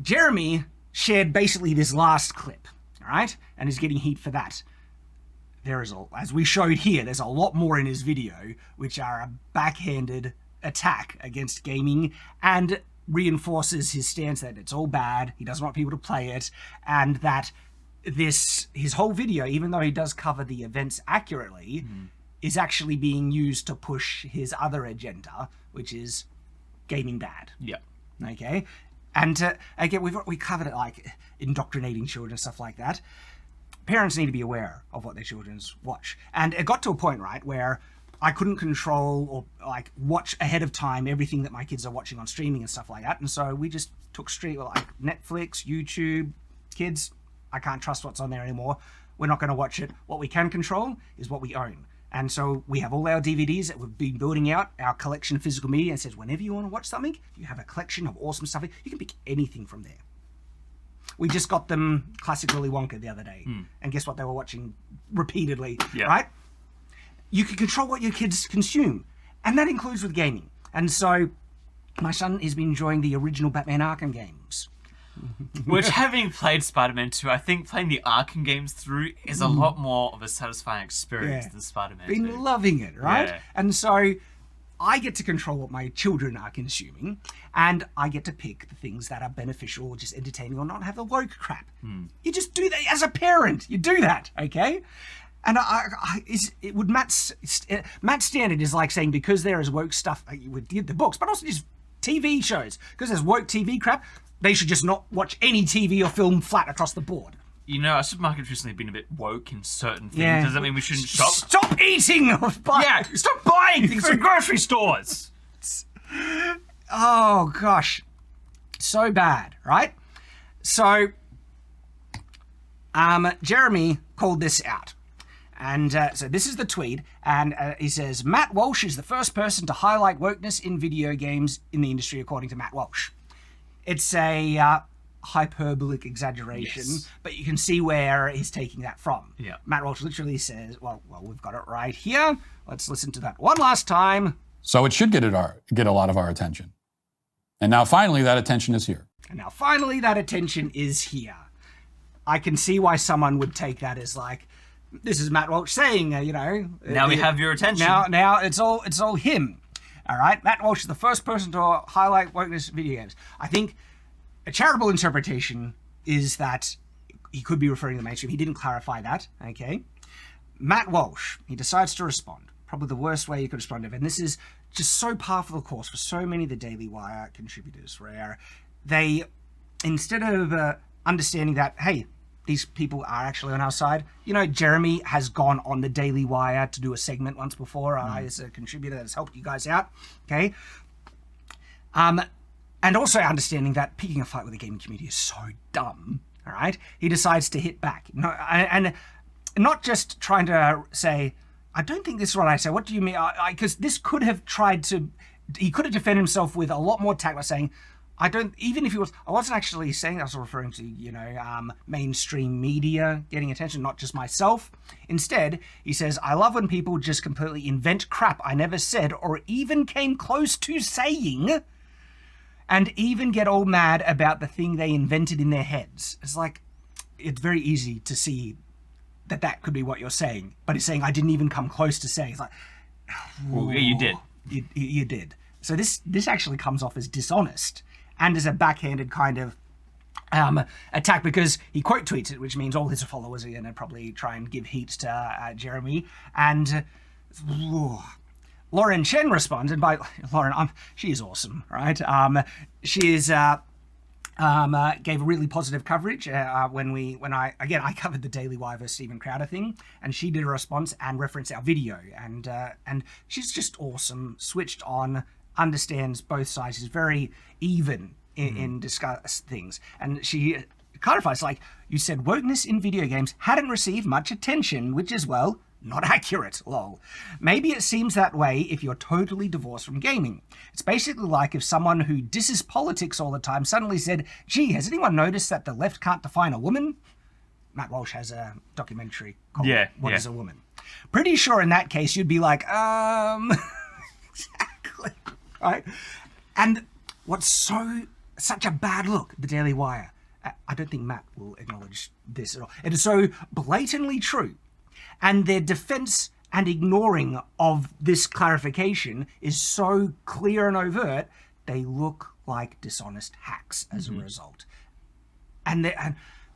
Speaker 1: Jeremy shared basically this last clip, all right? And is getting heat for that. There is, as we showed here, there's a lot more in his video, which are a backhanded attack against gaming and reinforces his stance that it's all bad, he doesn't want people to play it, and that his whole video, even though he does cover the events accurately, is actually being used to push his other agenda, which is gaming bad.
Speaker 2: Yeah.
Speaker 1: Okay? And again, we covered it, like indoctrinating children, stuff like that. Parents need to be aware of what their children watch. And it got to a point, right, where I couldn't control or like watch ahead of time everything that my kids are watching on streaming and stuff like that. And so we just took like Netflix, YouTube, kids, I can't trust what's on there anymore. We're not going to watch it. What we can control is what we own. And so we have all our DVDs that we've been building out, our collection of physical media, and says whenever you want to watch something, you have a collection of awesome stuff. You can pick anything from there. We just got them classic Willy Wonka the other day. And guess what they were watching repeatedly, right? You can control what your kids consume. And that includes with gaming. And so my son has been enjoying the original Batman Arkham games.
Speaker 2: Which, having played Spider-Man 2, I think playing the Arkham games through is a lot more of a satisfying experience than Spider-Man 2.
Speaker 1: Been loving it, right?
Speaker 2: Yeah.
Speaker 1: And so I get to control what my children are consuming, and I get to pick the things that are beneficial or just entertaining or not have the woke crap. You just do that as a parent. You do that, okay? And Matt's standard is like saying because there is woke stuff with the books, but also just TV shows, because there's woke TV crap, they should just not watch any TV or film flat across the board.
Speaker 2: You know, our supermarket's recently been a bit woke in certain things. Does that mean we shouldn't shop?
Speaker 1: Stop eating! Stop buying things from grocery stores! Oh, gosh. So bad, right? So, Jeremy called this out. And so this is the tweet, and he says, Matt Walsh is the first person to highlight wokeness in video games in the industry, according to Matt Walsh. It's a hyperbolic exaggeration, but you can see where he's taking that from.
Speaker 2: Yeah.
Speaker 1: Matt Walsh literally says, well, we've got it right here. Let's listen to that one last time.
Speaker 3: So it should get a lot of our attention. And now finally that attention is here. I can see why someone would take that as like, this is Matt Walsh saying,
Speaker 2: Now we have your attention.
Speaker 1: Now it's all him. All right, Matt Walsh is the first person to highlight wokeness in video games. I think a charitable interpretation is that he could be referring to the mainstream. He didn't clarify that, okay? Matt Walsh, he decides to respond. Probably the worst way you could respond to it. And this is just so par for the course for so many of the Daily Wire contributors, where they, instead of understanding that, hey, these people are actually on our side. Jeremy has gone on the Daily Wire to do a segment once before as a contributor that's helped you guys out, okay? And also understanding that picking a fight with the gaming community is so dumb, all right? He decides to hit back. And not just trying to say, I don't think this is what I say. What do you mean? Because this could have he could have defended himself with a lot more tact by saying, I wasn't actually saying that. I was referring to, mainstream media getting attention, not just myself. Instead, he says, I love when people just completely invent crap I never said or even came close to saying, and even get all mad about the thing they invented in their heads. It's like, it's very easy to see that could be what you're saying, but it's saying, I didn't even come close to saying. It's like,
Speaker 2: well, yeah, you did.
Speaker 1: You did. So this actually comes off as dishonest and as a backhanded kind of attack, because he quote tweets it, which means all his followers are going to probably try and give heat to Jeremy. And Lauren Chen responds, and by Lauren, she is awesome, right? She is gave really positive coverage when I covered the Daily Wire versus Steven Crowder thing, and she did a response and referenced our video, and she's just awesome, switched on, understands both sides, is very even in discuss things. And she clarifies, like, you said wokeness in video games hadn't received much attention, which is, well, Not accurate, lol. Maybe it seems that way if you're totally divorced from gaming. It's basically like if someone who disses politics all the time suddenly said, gee, has anyone noticed that the left can't define a woman? Matt Walsh has a documentary called What is a Woman? Pretty sure in that case you'd be like, exactly, right? And what's such a bad look, the Daily Wire, I don't think Matt will acknowledge this at all. It is so blatantly true. And their defense and ignoring of this clarification is so clear and overt, they look like dishonest hacks as a result. And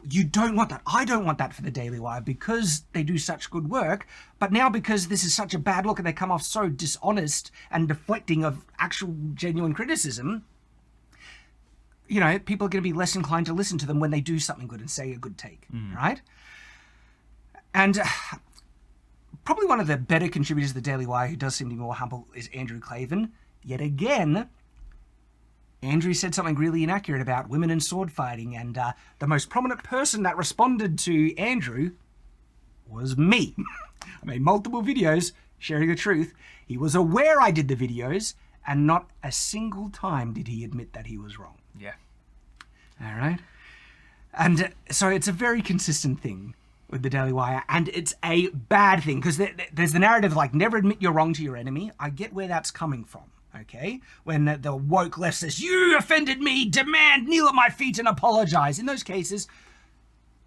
Speaker 1: you don't want that. I don't want that for the Daily Wire because they do such good work. But now because this is such a bad look and they come off so dishonest and deflecting of actual genuine criticism, you know, people are going to be less inclined to listen to them when they do something good and say a good take, right? And probably one of the better contributors to the Daily Wire who does seem to be more humble is Andrew Clavin. Yet again, Andrew said something really inaccurate about women and sword fighting, and the most prominent person that responded to Andrew was me. I made multiple videos sharing the truth. He was aware I did the videos, and not a single time did he admit that he was wrong.
Speaker 2: Yeah.
Speaker 1: All right? And so it's a very consistent thing with the Daily Wire, and it's a bad thing, because there's the narrative like, never admit you're wrong to your enemy. I get where that's coming from. Okay, when the woke left says, you offended me, demand, kneel at my feet and apologize. In those cases,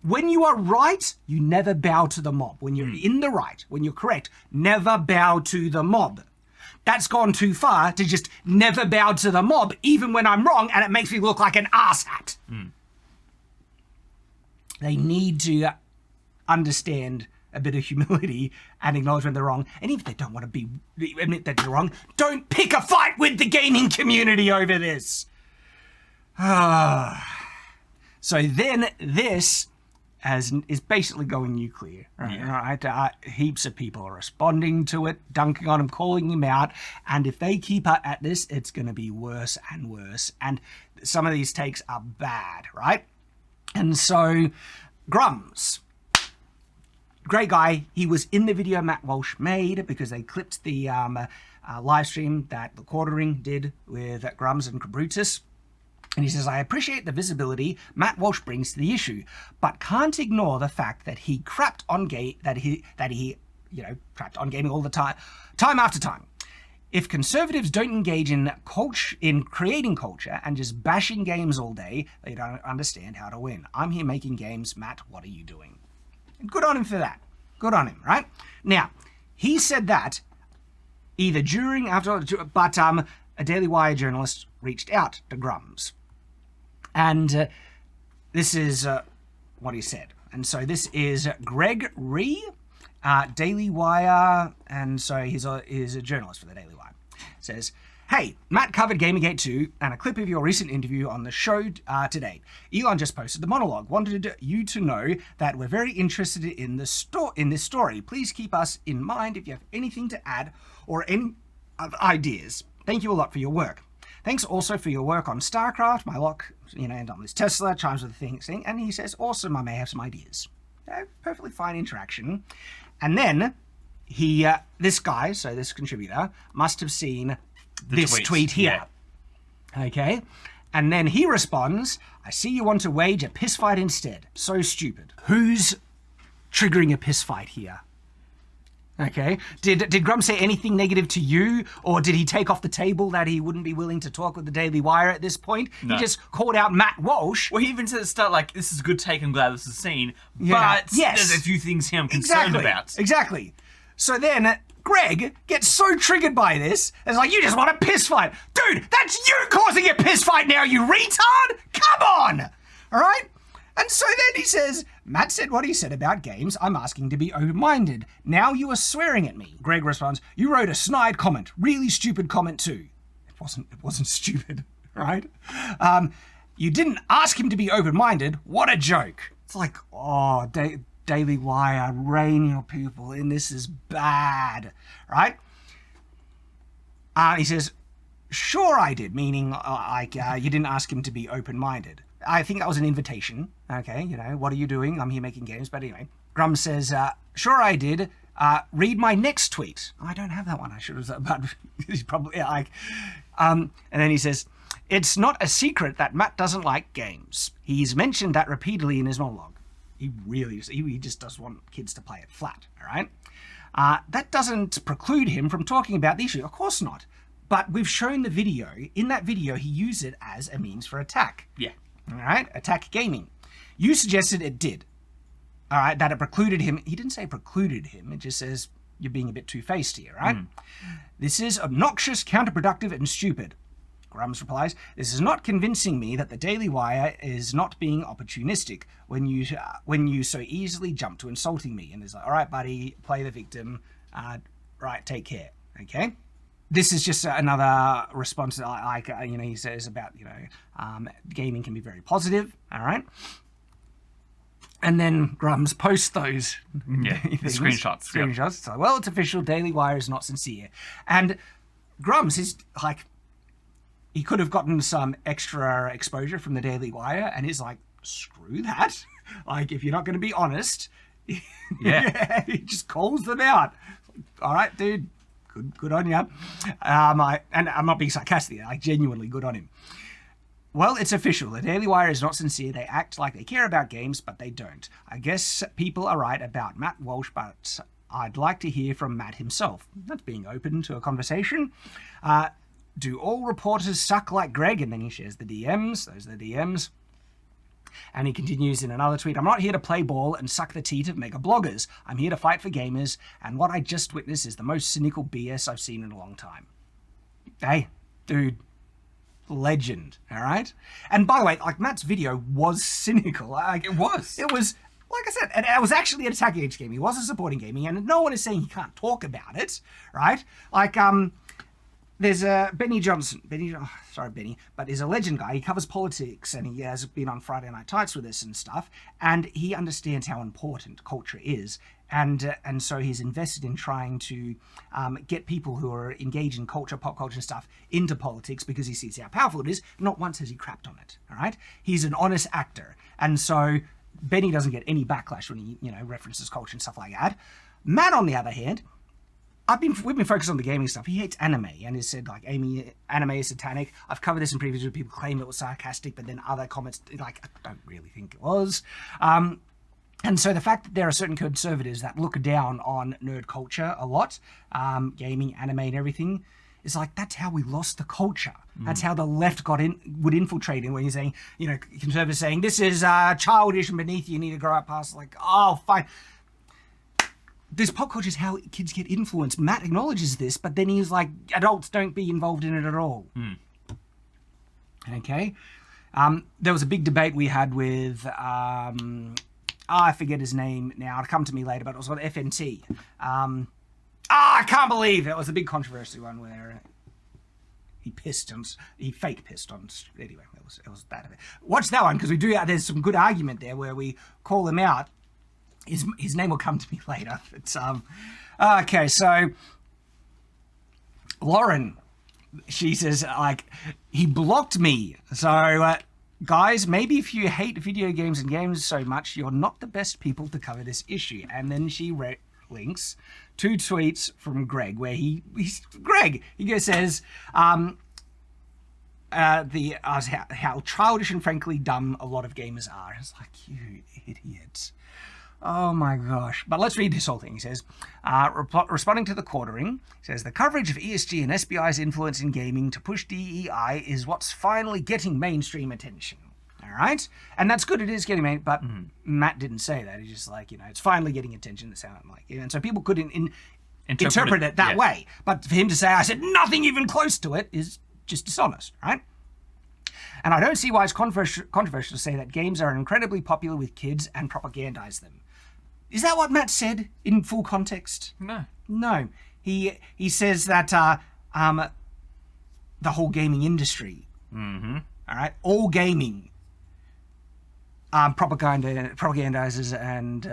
Speaker 1: when you are right, you never bow to the mob. When you're in the right, when you're correct, never bow to the mob. That's gone too far to just never bow to the mob, even when I'm wrong, and it makes me look like an asshat. They need to understand a bit of humility and acknowledge when they're wrong. And even if they don't want to admit that they're wrong, don't pick a fight with the gaming community over this. So then this is basically going nuclear. Right? Heaps of people are responding to it, dunking on him, calling him out. And if they keep at this, it's going to be worse and worse. And some of these takes are bad, right? And so Grums, great guy. He was in the video Matt Walsh made because they clipped the live stream that the Quartering did with Grums and Brutus. And he says, I appreciate the visibility Matt Walsh brings to the issue, but can't ignore the fact that he crapped on crapped on gaming all the time after time. If conservatives don't engage in creating culture and just bashing games all day, they don't understand how to win. I'm here making games. Matt, what are you doing? Good on him for that. Good on him, right? Now, he said that either during, after, but a Daily Wire journalist reached out to Grums. And this is what he said. And so this is Greg Ree, Daily Wire, and so he's a journalist for the Daily Wire. Says, hey, Matt covered Gamergate 2 and a clip of your recent interview on the show today. Elon just posted the monologue. Wanted you to know that we're very interested in this story. Please keep us in mind if you have anything to add or any other ideas. Thank you a lot for your work. Thanks also for your work on StarCraft, my lock, and on this Tesla, chimes with the thing. And he says, awesome, I may have some ideas. Perfectly fine interaction. And then this guy, so this contributor, must have seen this tweet here. Yeah. Okay. And then he responds, I see you want to wage a piss fight instead. So stupid. Who's triggering a piss fight here? Okay. Did Grum say anything negative to you, or did he take off the table that he wouldn't be willing to talk with the Daily Wire at this point? No. He just called out Matt Walsh.
Speaker 2: Well, he even said at the start, like, this is a good take, I'm glad this is seen, but there's a few things here I'm concerned about.
Speaker 1: Exactly. So then Greg gets so triggered by this, it's like, you just want a piss fight. Dude, that's you causing a piss fight now, you retard! Come on! All right? And so then he says, Matt said what he said about games. I'm asking to be open-minded. Now you are swearing at me. Greg responds, you wrote a snide comment. Really stupid comment too. It wasn't stupid, right? You didn't ask him to be open-minded. What a joke. It's like, oh, Daily Wire, rein your people in. This is bad, right? He says, sure I did, meaning you didn't ask him to be open-minded. I think that was an invitation. Okay, what are you doing? I'm here making games. But anyway, Grum says, sure I did, Read my next tweet. I don't have that one. I should have, but he's probably like, and then he says, it's not a secret that Matt doesn't like games. He's mentioned that repeatedly in his monologue. He just doesn't want kids to play it flat, all right? That doesn't preclude him from talking about the issue. Of course not. But we've shown the video. In that video, he used it as a means for attack.
Speaker 2: Yeah.
Speaker 1: All right? Attack gaming. You suggested it did. All right? That it precluded him. He didn't say precluded him. It just says you're being a bit two-faced here, right? This is obnoxious, counterproductive, and stupid. Grums replies, this is not convincing me that the Daily Wire is not being opportunistic when you so easily jump to insulting me. And it's like, all right, buddy, play the victim. Right, take care. Okay? This is just another response, he says about, gaming can be very positive. All right? And then Grums posts those
Speaker 2: screenshots.
Speaker 1: Screenshots. So, well, it's official. Daily Wire is not sincere. And Grums is like, he could have gotten some extra exposure from the Daily Wire, and he's like, screw that. Like, if you're not going to be honest,
Speaker 2: yeah,
Speaker 1: he just calls them out. All right, dude, good on you. And I'm not being sarcastic, like genuinely good on him. Well, it's official. The Daily Wire is not sincere. They act like they care about games, but they don't. I guess people are right about Matt Walsh, but I'd like to hear from Matt himself. That's being open to a conversation. Do all reporters suck like Greg? And then he shares the DMs. Those are the DMs. And he continues in another tweet, I'm not here to play ball and suck the teat of mega bloggers. I'm here to fight for gamers, and what I just witnessed is the most cynical BS I've seen in a long time. Hey, dude, legend, all right? And by the way, like, Matt's video was cynical. Like,
Speaker 2: It was,
Speaker 1: like I said, and it was actually an attacking gaming. He wasn't supporting gaming, and no one is saying he can't talk about it, right? Like, there's Benny Johnson. Benny, but he's a legend guy. He covers politics, and he has been on Friday Night Tights with us and stuff. And he understands how important culture is, and so he's invested in trying to get people who are engaged in culture, pop culture stuff, into politics because he sees how powerful it is. Not once has he crapped on it. All right, he's an honest actor, and so Benny doesn't get any backlash when he references culture and stuff like that. Matt, on the other hand, we've been focused on the gaming stuff. He hates anime and has said, like, anime is satanic. I've covered this in previous videos. People claim it was sarcastic, but then other comments, like, I don't really think it was. And so the fact that there are certain conservatives that look down on nerd culture a lot, gaming, anime, and everything, is like, that's how we lost the culture. That's how the left would infiltrate in, when you're saying, conservatives saying, this is childish and beneath you need to grow up past, like, oh, fine. This pop culture is how kids get influenced. Matt acknowledges this, but then he's like, adults don't be involved in it at all. Okay. There was a big debate we had with, I forget his name now. It'll come to me later, but it was on FNT. I can't believe it was a big controversy one where he fake pissed on. Anyway, it was that. Watch that one, because there's some good argument there where we call him out. His name will come to me later. It's okay. So Lauren, she says, like, he blocked me. So guys, maybe if you hate video games and games so much, you're not the best people to cover this issue. And then she links 2 tweets from Greg, where he says how childish and frankly dumb a lot of gamers are. It's like, you idiots. Oh my gosh. But let's read this whole thing. He says, responding to the quartering, he says, the coverage of ESG and SBI's influence in gaming to push DEI is what's finally getting mainstream attention. All right? And that's good. It is getting but Matt didn't say that. He's just like, it's finally getting attention. It sounded like, and so people could interpret it that way. But for him to say, I said nothing even close to it, is just dishonest, right? And I don't see why it's controversial to say that games are incredibly popular with kids and propagandize them. Is that what Matt said in full context? No. He says that the whole gaming industry, all right, all gaming propagandizes and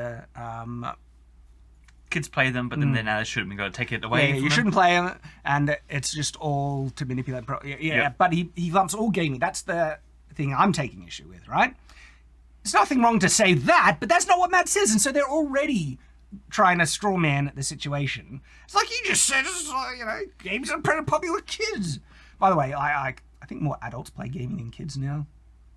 Speaker 2: kids play them, but then they're now shouldn't be going to take it away.
Speaker 1: Yeah, you shouldn't play them, and it's just all to manipulate. But he lumps all gaming. That's the thing I'm taking issue with, right? There's nothing wrong to say that, but that's not what Matt says, and so they're already trying to straw man the situation. It's like you just said, games are pretty popular with kids. By the way, I think more adults play gaming than kids now.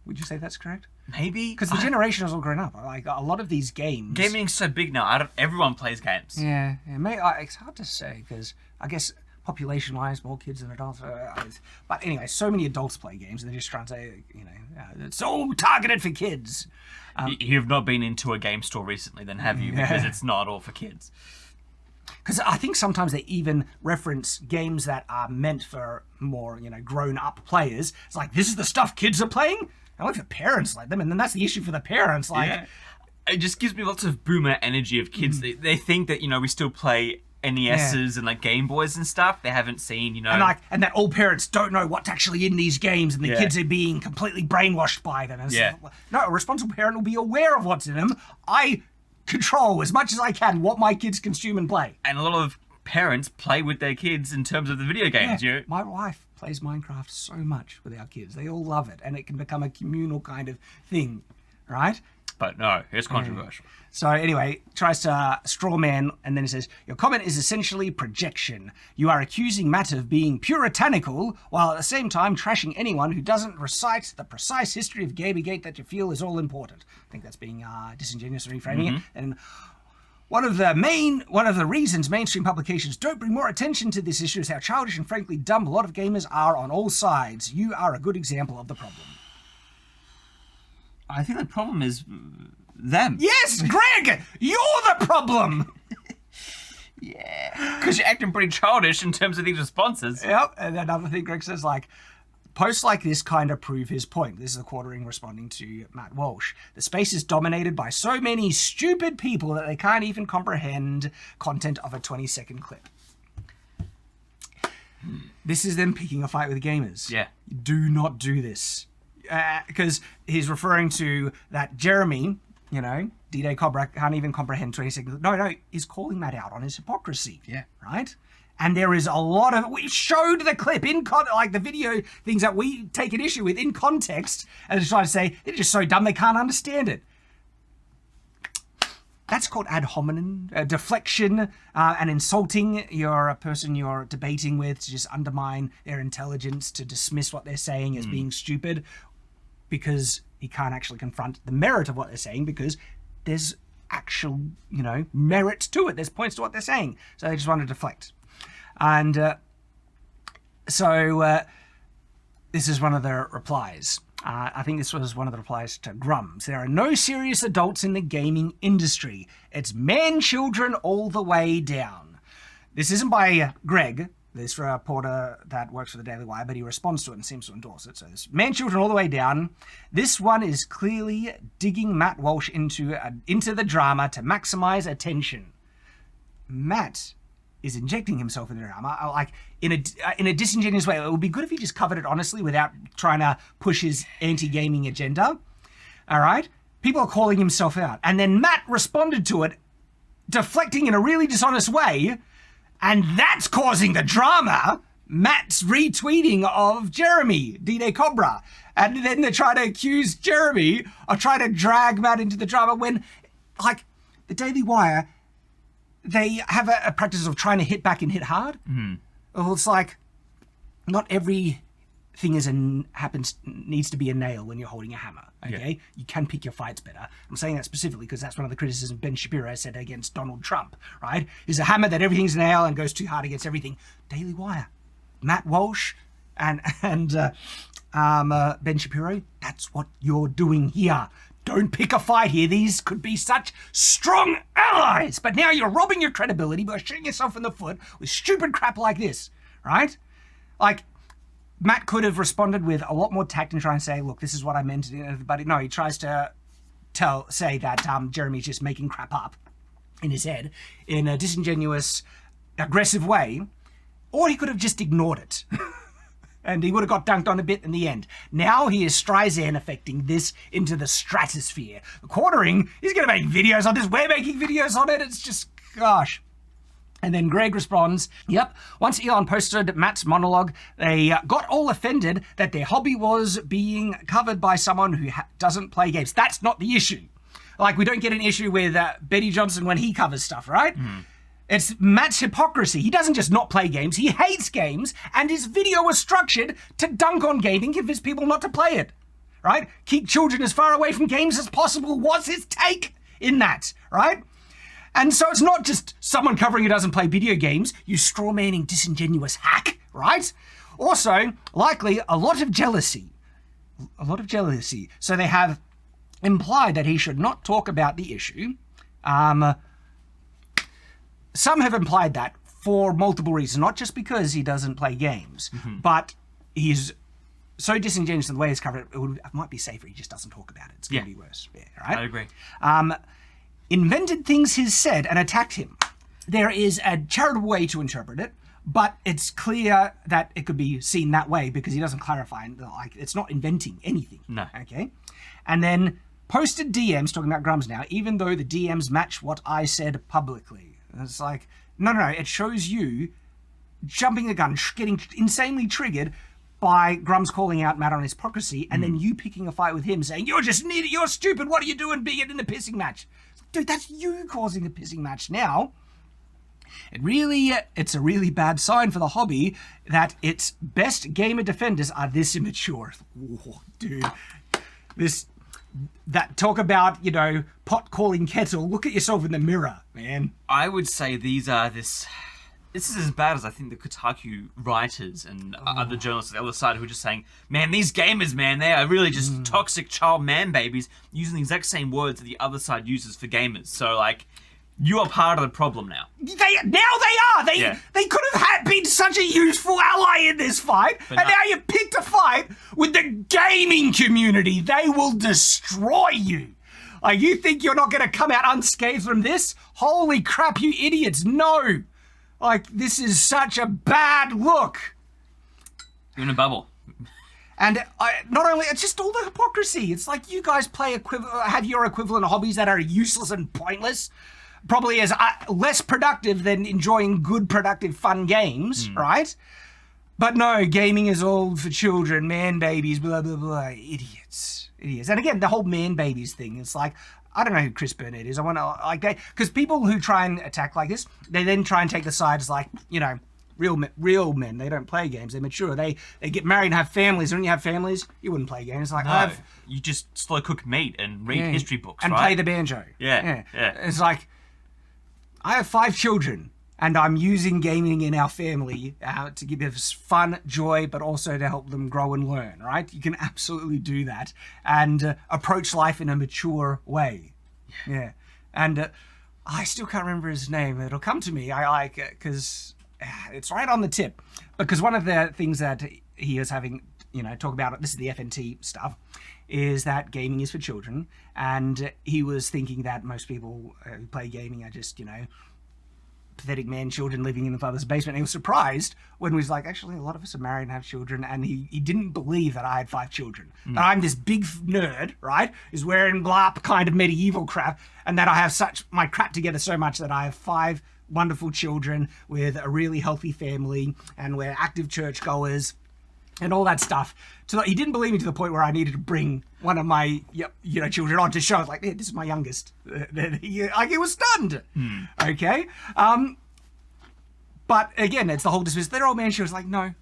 Speaker 1: Would you say that's correct?
Speaker 2: Maybe.
Speaker 1: Because the generation has all grown up. Like, a lot of these games...
Speaker 2: Gaming's so big now. Everyone plays games.
Speaker 1: Yeah. It's hard to say, because I guess population-wise, more kids than adults. But anyway, so many adults play games, and they're just trying to say, it's all targeted for kids.
Speaker 2: You've not been into a game store recently, then, have you? Because it's not all for kids.
Speaker 1: Because I think sometimes they even reference games that are meant for more, grown-up players. It's like, this is the stuff kids are playing? Only for parents like them, and then that's the issue for the parents. Like,
Speaker 2: it just gives me lots of boomer energy of kids. They think that we still play NESs and like Game Boys and stuff. They haven't seen
Speaker 1: and that all parents don't know what's actually in these games, and the kids are being completely brainwashed by them. And no, a responsible parent will be aware of what's in them. I control as much as I can what my kids consume and play.
Speaker 2: And a lot of parents play with their kids in terms of the video games.
Speaker 1: My wife plays Minecraft so much with our kids. They all love it, and it can become a communal kind of thing, right?
Speaker 2: But no, it's controversial.
Speaker 1: So anyway, tries to straw man, and then he says, your comment is essentially projection. You are accusing Matt of being puritanical, while at the same time trashing anyone who doesn't recite the precise history of Gamergate that you feel is all important. I think that's being disingenuous reframing it. And one of the reasons mainstream publications don't bring more attention to this issue is how childish and frankly dumb a lot of gamers are on all sides. You are a good example of the problem.
Speaker 2: I think the problem is them.
Speaker 1: Yes, Greg! You're the problem!
Speaker 2: Yeah. Because you're acting pretty childish in terms of these responses.
Speaker 1: Yep, and another thing Greg says, posts like this kind of prove his point. This is the Quartering responding to Matt Walsh. The space is dominated by so many stupid people that they can't even comprehend content of a 20-second clip. This is them picking a fight with gamers.
Speaker 2: Yeah.
Speaker 1: Do not do this. Because he's referring to that Jeremy, D-Day Cobra can't even comprehend 20 seconds. No, he's calling Matt out on his hypocrisy.
Speaker 2: Yeah.
Speaker 1: Right? And there is a lot of... We showed the clip in... the video things that we take an issue with in context, and just trying to say, they're just so dumb they can't understand it. That's called ad hominem, deflection, and insulting a person you're debating with, to just undermine their intelligence, to dismiss what they're saying as being stupid, because he can't actually confront the merit of what they're saying, because there's actual, merit to it. There's points to what they're saying. So they just want to deflect. And so this is one of the replies. I think this was one of the replies to Grums. There are no serious adults in the gaming industry. It's man-children all the way down. This isn't by Greg, this reporter that works for the Daily Wire, but he responds to it and seems to endorse it. So this man-children all the way down. This one is clearly digging Matt Walsh into the drama to maximize attention. Matt is injecting himself in the drama, in a disingenuous way. It would be good if he just covered it honestly without trying to push his anti-gaming agenda. All right? People are calling himself out. And then Matt responded to it, deflecting in a really dishonest way, and that's causing the drama. Matt's retweeting of Jeremy, D-Day Cobra. And then they try to accuse Jeremy of trying to drag Matt into the drama when, the Daily Wire... They have a practice of trying to hit back and hit hard. Well, it's like, not everything needs to be a nail when you're holding a hammer, okay? Yeah. You can pick your fights better. I'm saying that specifically because that's one of the criticisms Ben Shapiro said against Donald Trump, right? Is a hammer that everything's a nail and goes too hard against everything. Daily Wire, Matt Walsh and Ben Shapiro, that's what you're doing here. Don't pick a fight here. These could be such strong allies. But now you're robbing your credibility by shooting yourself in the foot with stupid crap like this, right? Matt could have responded with a lot more tact and try and say, look, this is what I meant. But no, he tries to say that Jeremy's just making crap up in his head in a disingenuous, aggressive way. Or he could have just ignored it. And he would have got dunked on a bit in the end. Now he is Streisand affecting this into the stratosphere. The Quartering, he's going to make videos on this. We're making videos on it. It's just, gosh. And then Greg responds, yep, once Elon posted Matt's monologue, they got all offended that their hobby was being covered by someone who doesn't play games. That's not the issue. Like, we don't get an issue with Betty Johnson when he covers stuff, right? It's Matt's hypocrisy. He doesn't just not play games, he hates games, and his video was structured to dunk on gaming, convince people not to play it, right? Keep children as far away from games as possible was his take in that, right? And so it's not just someone covering who doesn't play video games, you strawmanning disingenuous hack, right? Also, likely, a lot of jealousy. So they have implied that he should not talk about the issue. Some have implied that for multiple reasons, not just because he doesn't play games, but he's so disingenuous in the way he's covered it, it might be safer he just doesn't talk about it. It's going to be worse. Yeah, right?
Speaker 2: I agree.
Speaker 1: Invented things he's said and attacked him. There is a charitable way to interpret it, but it's clear that it could be seen that way because he doesn't clarify. Like, it's not inventing anything.
Speaker 2: No.
Speaker 1: Okay? And then posted DMs, talking about Grums now, even though the DMs match what I said publicly. It's like, no, it shows you jumping the gun, getting insanely triggered by Grums calling out Matt on his hypocrisy, and then you picking a fight with him saying, you're just an idiot, you're stupid, what are you doing being in a pissing match? Dude, that's you causing the pissing match now. It's a really bad sign for the hobby that its best gamer defenders are this immature. Whoa, dude. That talk about, pot calling kettle. Look at yourself in the mirror, man.
Speaker 2: I would say these are this is as bad as I think the Kotaku writers and other journalists on the other side who are just saying, man, these gamers, man, they are really just toxic child man babies using the exact same words that the other side uses for gamers. So, like, you are part of the problem now.
Speaker 1: They are. They could have been such a useful ally in this fight, but now you picked a fight with the gaming community. They will destroy you. Like, you think you're not going to come out unscathed from this? Holy crap, you idiots! No, like, this is such a bad look.
Speaker 2: You're in a bubble.
Speaker 1: And not only, it's just all the hypocrisy. It's like you guys have your equivalent hobbies that are useless and pointless. Probably as less productive than enjoying good, productive, fun games, right? But no, gaming is all for children, man babies, blah, blah, blah. Idiots. And again, the whole man babies thing, it's like, I don't know who Chris Burnett is. I want to, because people who try and attack like this, they then try and take the side as like, real men. They don't play games. They're mature. They get married and have families. When you have families, you wouldn't play games. Like,
Speaker 2: you just slow cook meat and read history books,
Speaker 1: and
Speaker 2: right?
Speaker 1: play the banjo.
Speaker 2: Yeah.
Speaker 1: It's like, I have 5 children, and I'm using gaming in our family to give us fun, joy, but also to help them grow and learn, right? You can absolutely do that and approach life in a mature way. Yeah. And I still can't remember his name. It'll come to me. I like it because it's right on the tip. Because one of the things that he is having, talk about, this is the FNT stuff, is that gaming is for children, and he was thinking that most people who play gaming are just, pathetic man children living in the father's basement. And he was surprised when he was like, actually, a lot of us are married and have children, and he didn't believe that I had 5 children. That I'm this big nerd, right, who's wearing blarp kind of medieval crap, and that I have my crap together so much that I have 5 wonderful children with a really healthy family, and we're active churchgoers, and all that stuff. So he didn't believe me to the point where I needed to bring one of my children on to show. I was like, this is my youngest. He was stunned. Okay. But again, it's the whole dismiss. They're old man. She was like, no.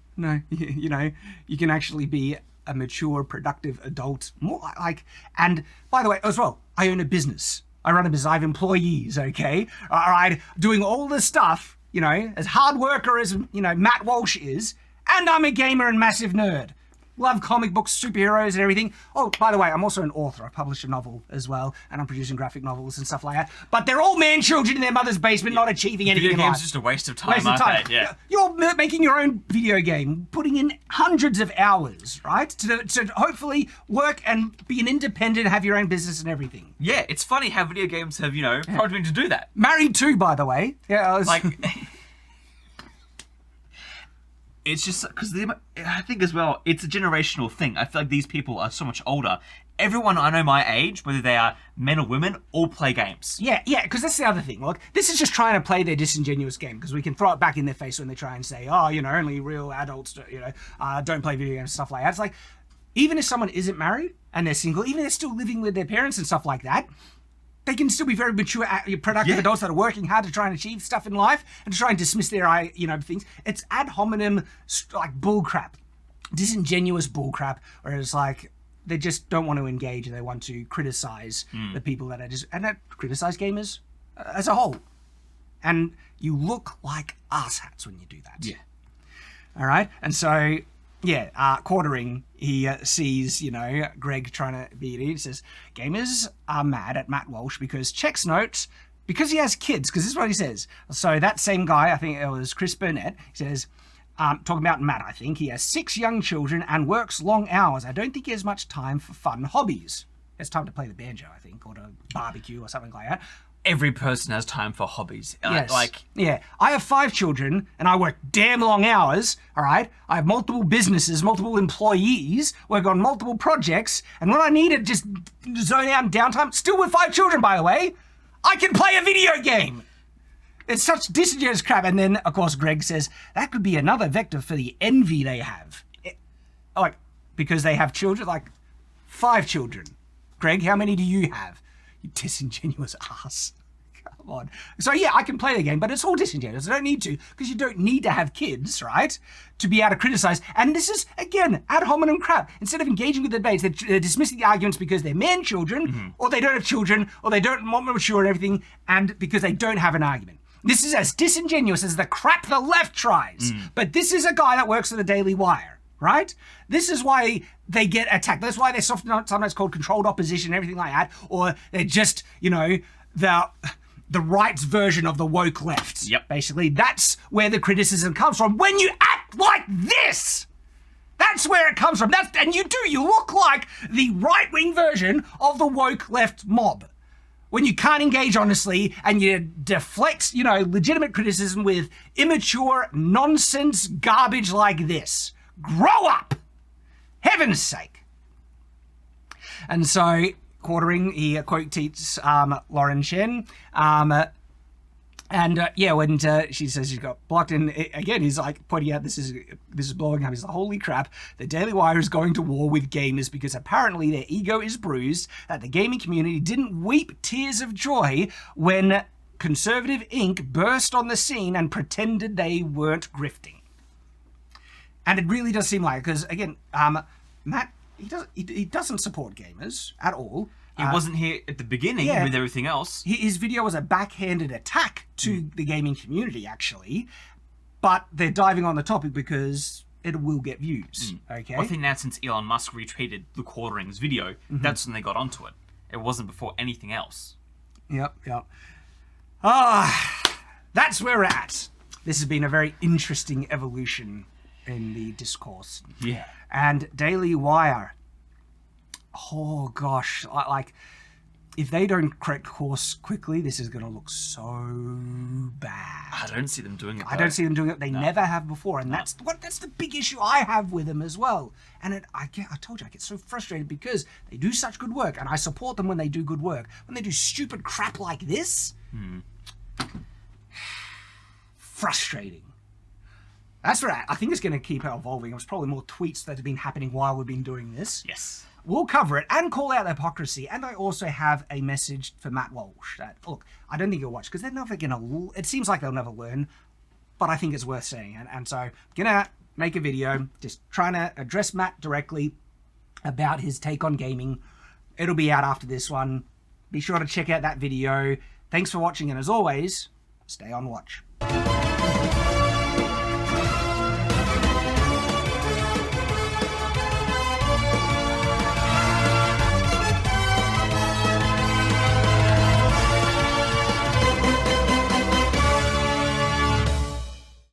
Speaker 1: You can actually be a mature, productive adult. More like, and by the way, as well, I own a business. I run a business. I have employees. Okay. All right. Doing all this stuff, as hard worker as, Matt Walsh is. And I'm a gamer and massive nerd. Love comic books, superheroes, and everything. Oh, by the way, I'm also an author. I published a novel as well, and I'm producing graphic novels and stuff like that. But they're all man children in their mother's basement, not achieving anything in life.
Speaker 2: Video games just a waste of time, aren't they? Yeah.
Speaker 1: You're making your own video game, putting in hundreds of hours, right? To hopefully work and be an independent, have your own business and everything.
Speaker 2: Yeah, it's funny how video games have, programmed me to do that.
Speaker 1: Married too, by the way. Yeah, I was...
Speaker 2: Like... It's just because I think as well, it's a generational thing. I feel like these people are so much older. Everyone I know my age, whether they are men or women, all play games.
Speaker 1: Yeah, because that's the other thing. Look, this is just trying to play their disingenuous game, because we can throw it back in their face when they try and say, only real adults, don't play video games, stuff like that. It's like, even if someone isn't married and they're single, even if they're still living with their parents and stuff like that, they can still be very mature, productive adults that are working hard to try and achieve stuff in life and to try and dismiss their, things. It's ad hominem, like bullcrap, disingenuous bullcrap, whereas like they just don't want to engage and they want to criticize the people that are criticize gamers as a whole. And you look like arse-hats when you do that.
Speaker 2: Yeah.
Speaker 1: All right? And so, Quartering, he sees, Greg trying to be an idiot. He says, gamers are mad at Matt Walsh because checks notes, because he has kids, because this is what he says. So that same guy, I think it was Chris Burnett, he says, talking about Matt, I think, he has 6 young children and works long hours. I don't think he has much time for fun hobbies. It's time to play the banjo, I think, or to barbecue or something like that.
Speaker 2: Every person has time for hobbies.
Speaker 1: Yes. I have 5 children and I work damn long hours, all right? I have multiple businesses, multiple employees, work on multiple projects, and when I need to just zone out in downtime, still with 5 children, by the way, I can play a video game. It's such disingenuous crap. And then, of course, Greg says, that could be another vector for the envy they have. Because they have children, 5 children. Greg, how many do you have? You disingenuous ass. Come on. So I can play the game, but it's all disingenuous. I don't need to, because you don't need to have kids, right, to be able to criticize. And this is, again, ad hominem crap. Instead of engaging with the debates, they're dismissing the arguments because they're man children, or they don't have children, or they don't want to mature and everything, and because they don't have an argument. This is as disingenuous as the crap the left tries. But this is a guy that works at the Daily Wire. Right? This is why they get attacked. That's why they're sometimes called controlled opposition and everything like that. Or they're just, the right's version of the woke left.
Speaker 2: Yep.
Speaker 1: Basically, that's where the criticism comes from. When you act like this, that's where it comes from. And you look like the right-wing version of the woke left mob. When you can't engage honestly and you deflect, legitimate criticism with immature nonsense garbage like this. Grow up! Heaven's sake. And so, Quartering, he quote tweets Lauren Shen. When she says she got blocked, and again, he's like pointing out this is blowing up. He's like, holy crap, the Daily Wire is going to war with gamers because apparently their ego is bruised, that the gaming community didn't weep tears of joy when Conservative Inc. burst on the scene and pretended they weren't grifting. And it really does seem like, because again, Matt, he doesn't support gamers at all.
Speaker 2: He wasn't here at the beginning with everything else.
Speaker 1: His video was a backhanded attack to the gaming community, actually. But they're diving on the topic because it will get views. Okay.
Speaker 2: I think now since Elon Musk retweeted the Quartering's video, that's when they got onto it. It wasn't before anything else.
Speaker 1: Yep. That's where we're at. This has been a very interesting evolution in the discourse.
Speaker 2: Yeah.
Speaker 1: And Daily Wire, oh gosh, if they don't correct course quickly, this is going to look so bad.
Speaker 2: I don't see them doing it.
Speaker 1: I don't see them doing it. They never have before, and that's the big issue I have with them as well. And I told you, I get so frustrated because they do such good work, and I support them when they do good work. When they do stupid crap like this, frustrating. That's right. I think it's going to keep evolving. There's probably more tweets that have been happening while we've been doing this.
Speaker 2: Yes.
Speaker 1: We'll cover it and call out the hypocrisy. And I also have a message for Matt Walsh that, look, I don't think he'll watch because they're never going to, it seems like they'll never learn, but I think it's worth saying. And so I'm going to make a video just trying to address Matt directly about his take on gaming. It'll be out after this one. Be sure to check out that video. Thanks for watching. And as always, stay on watch.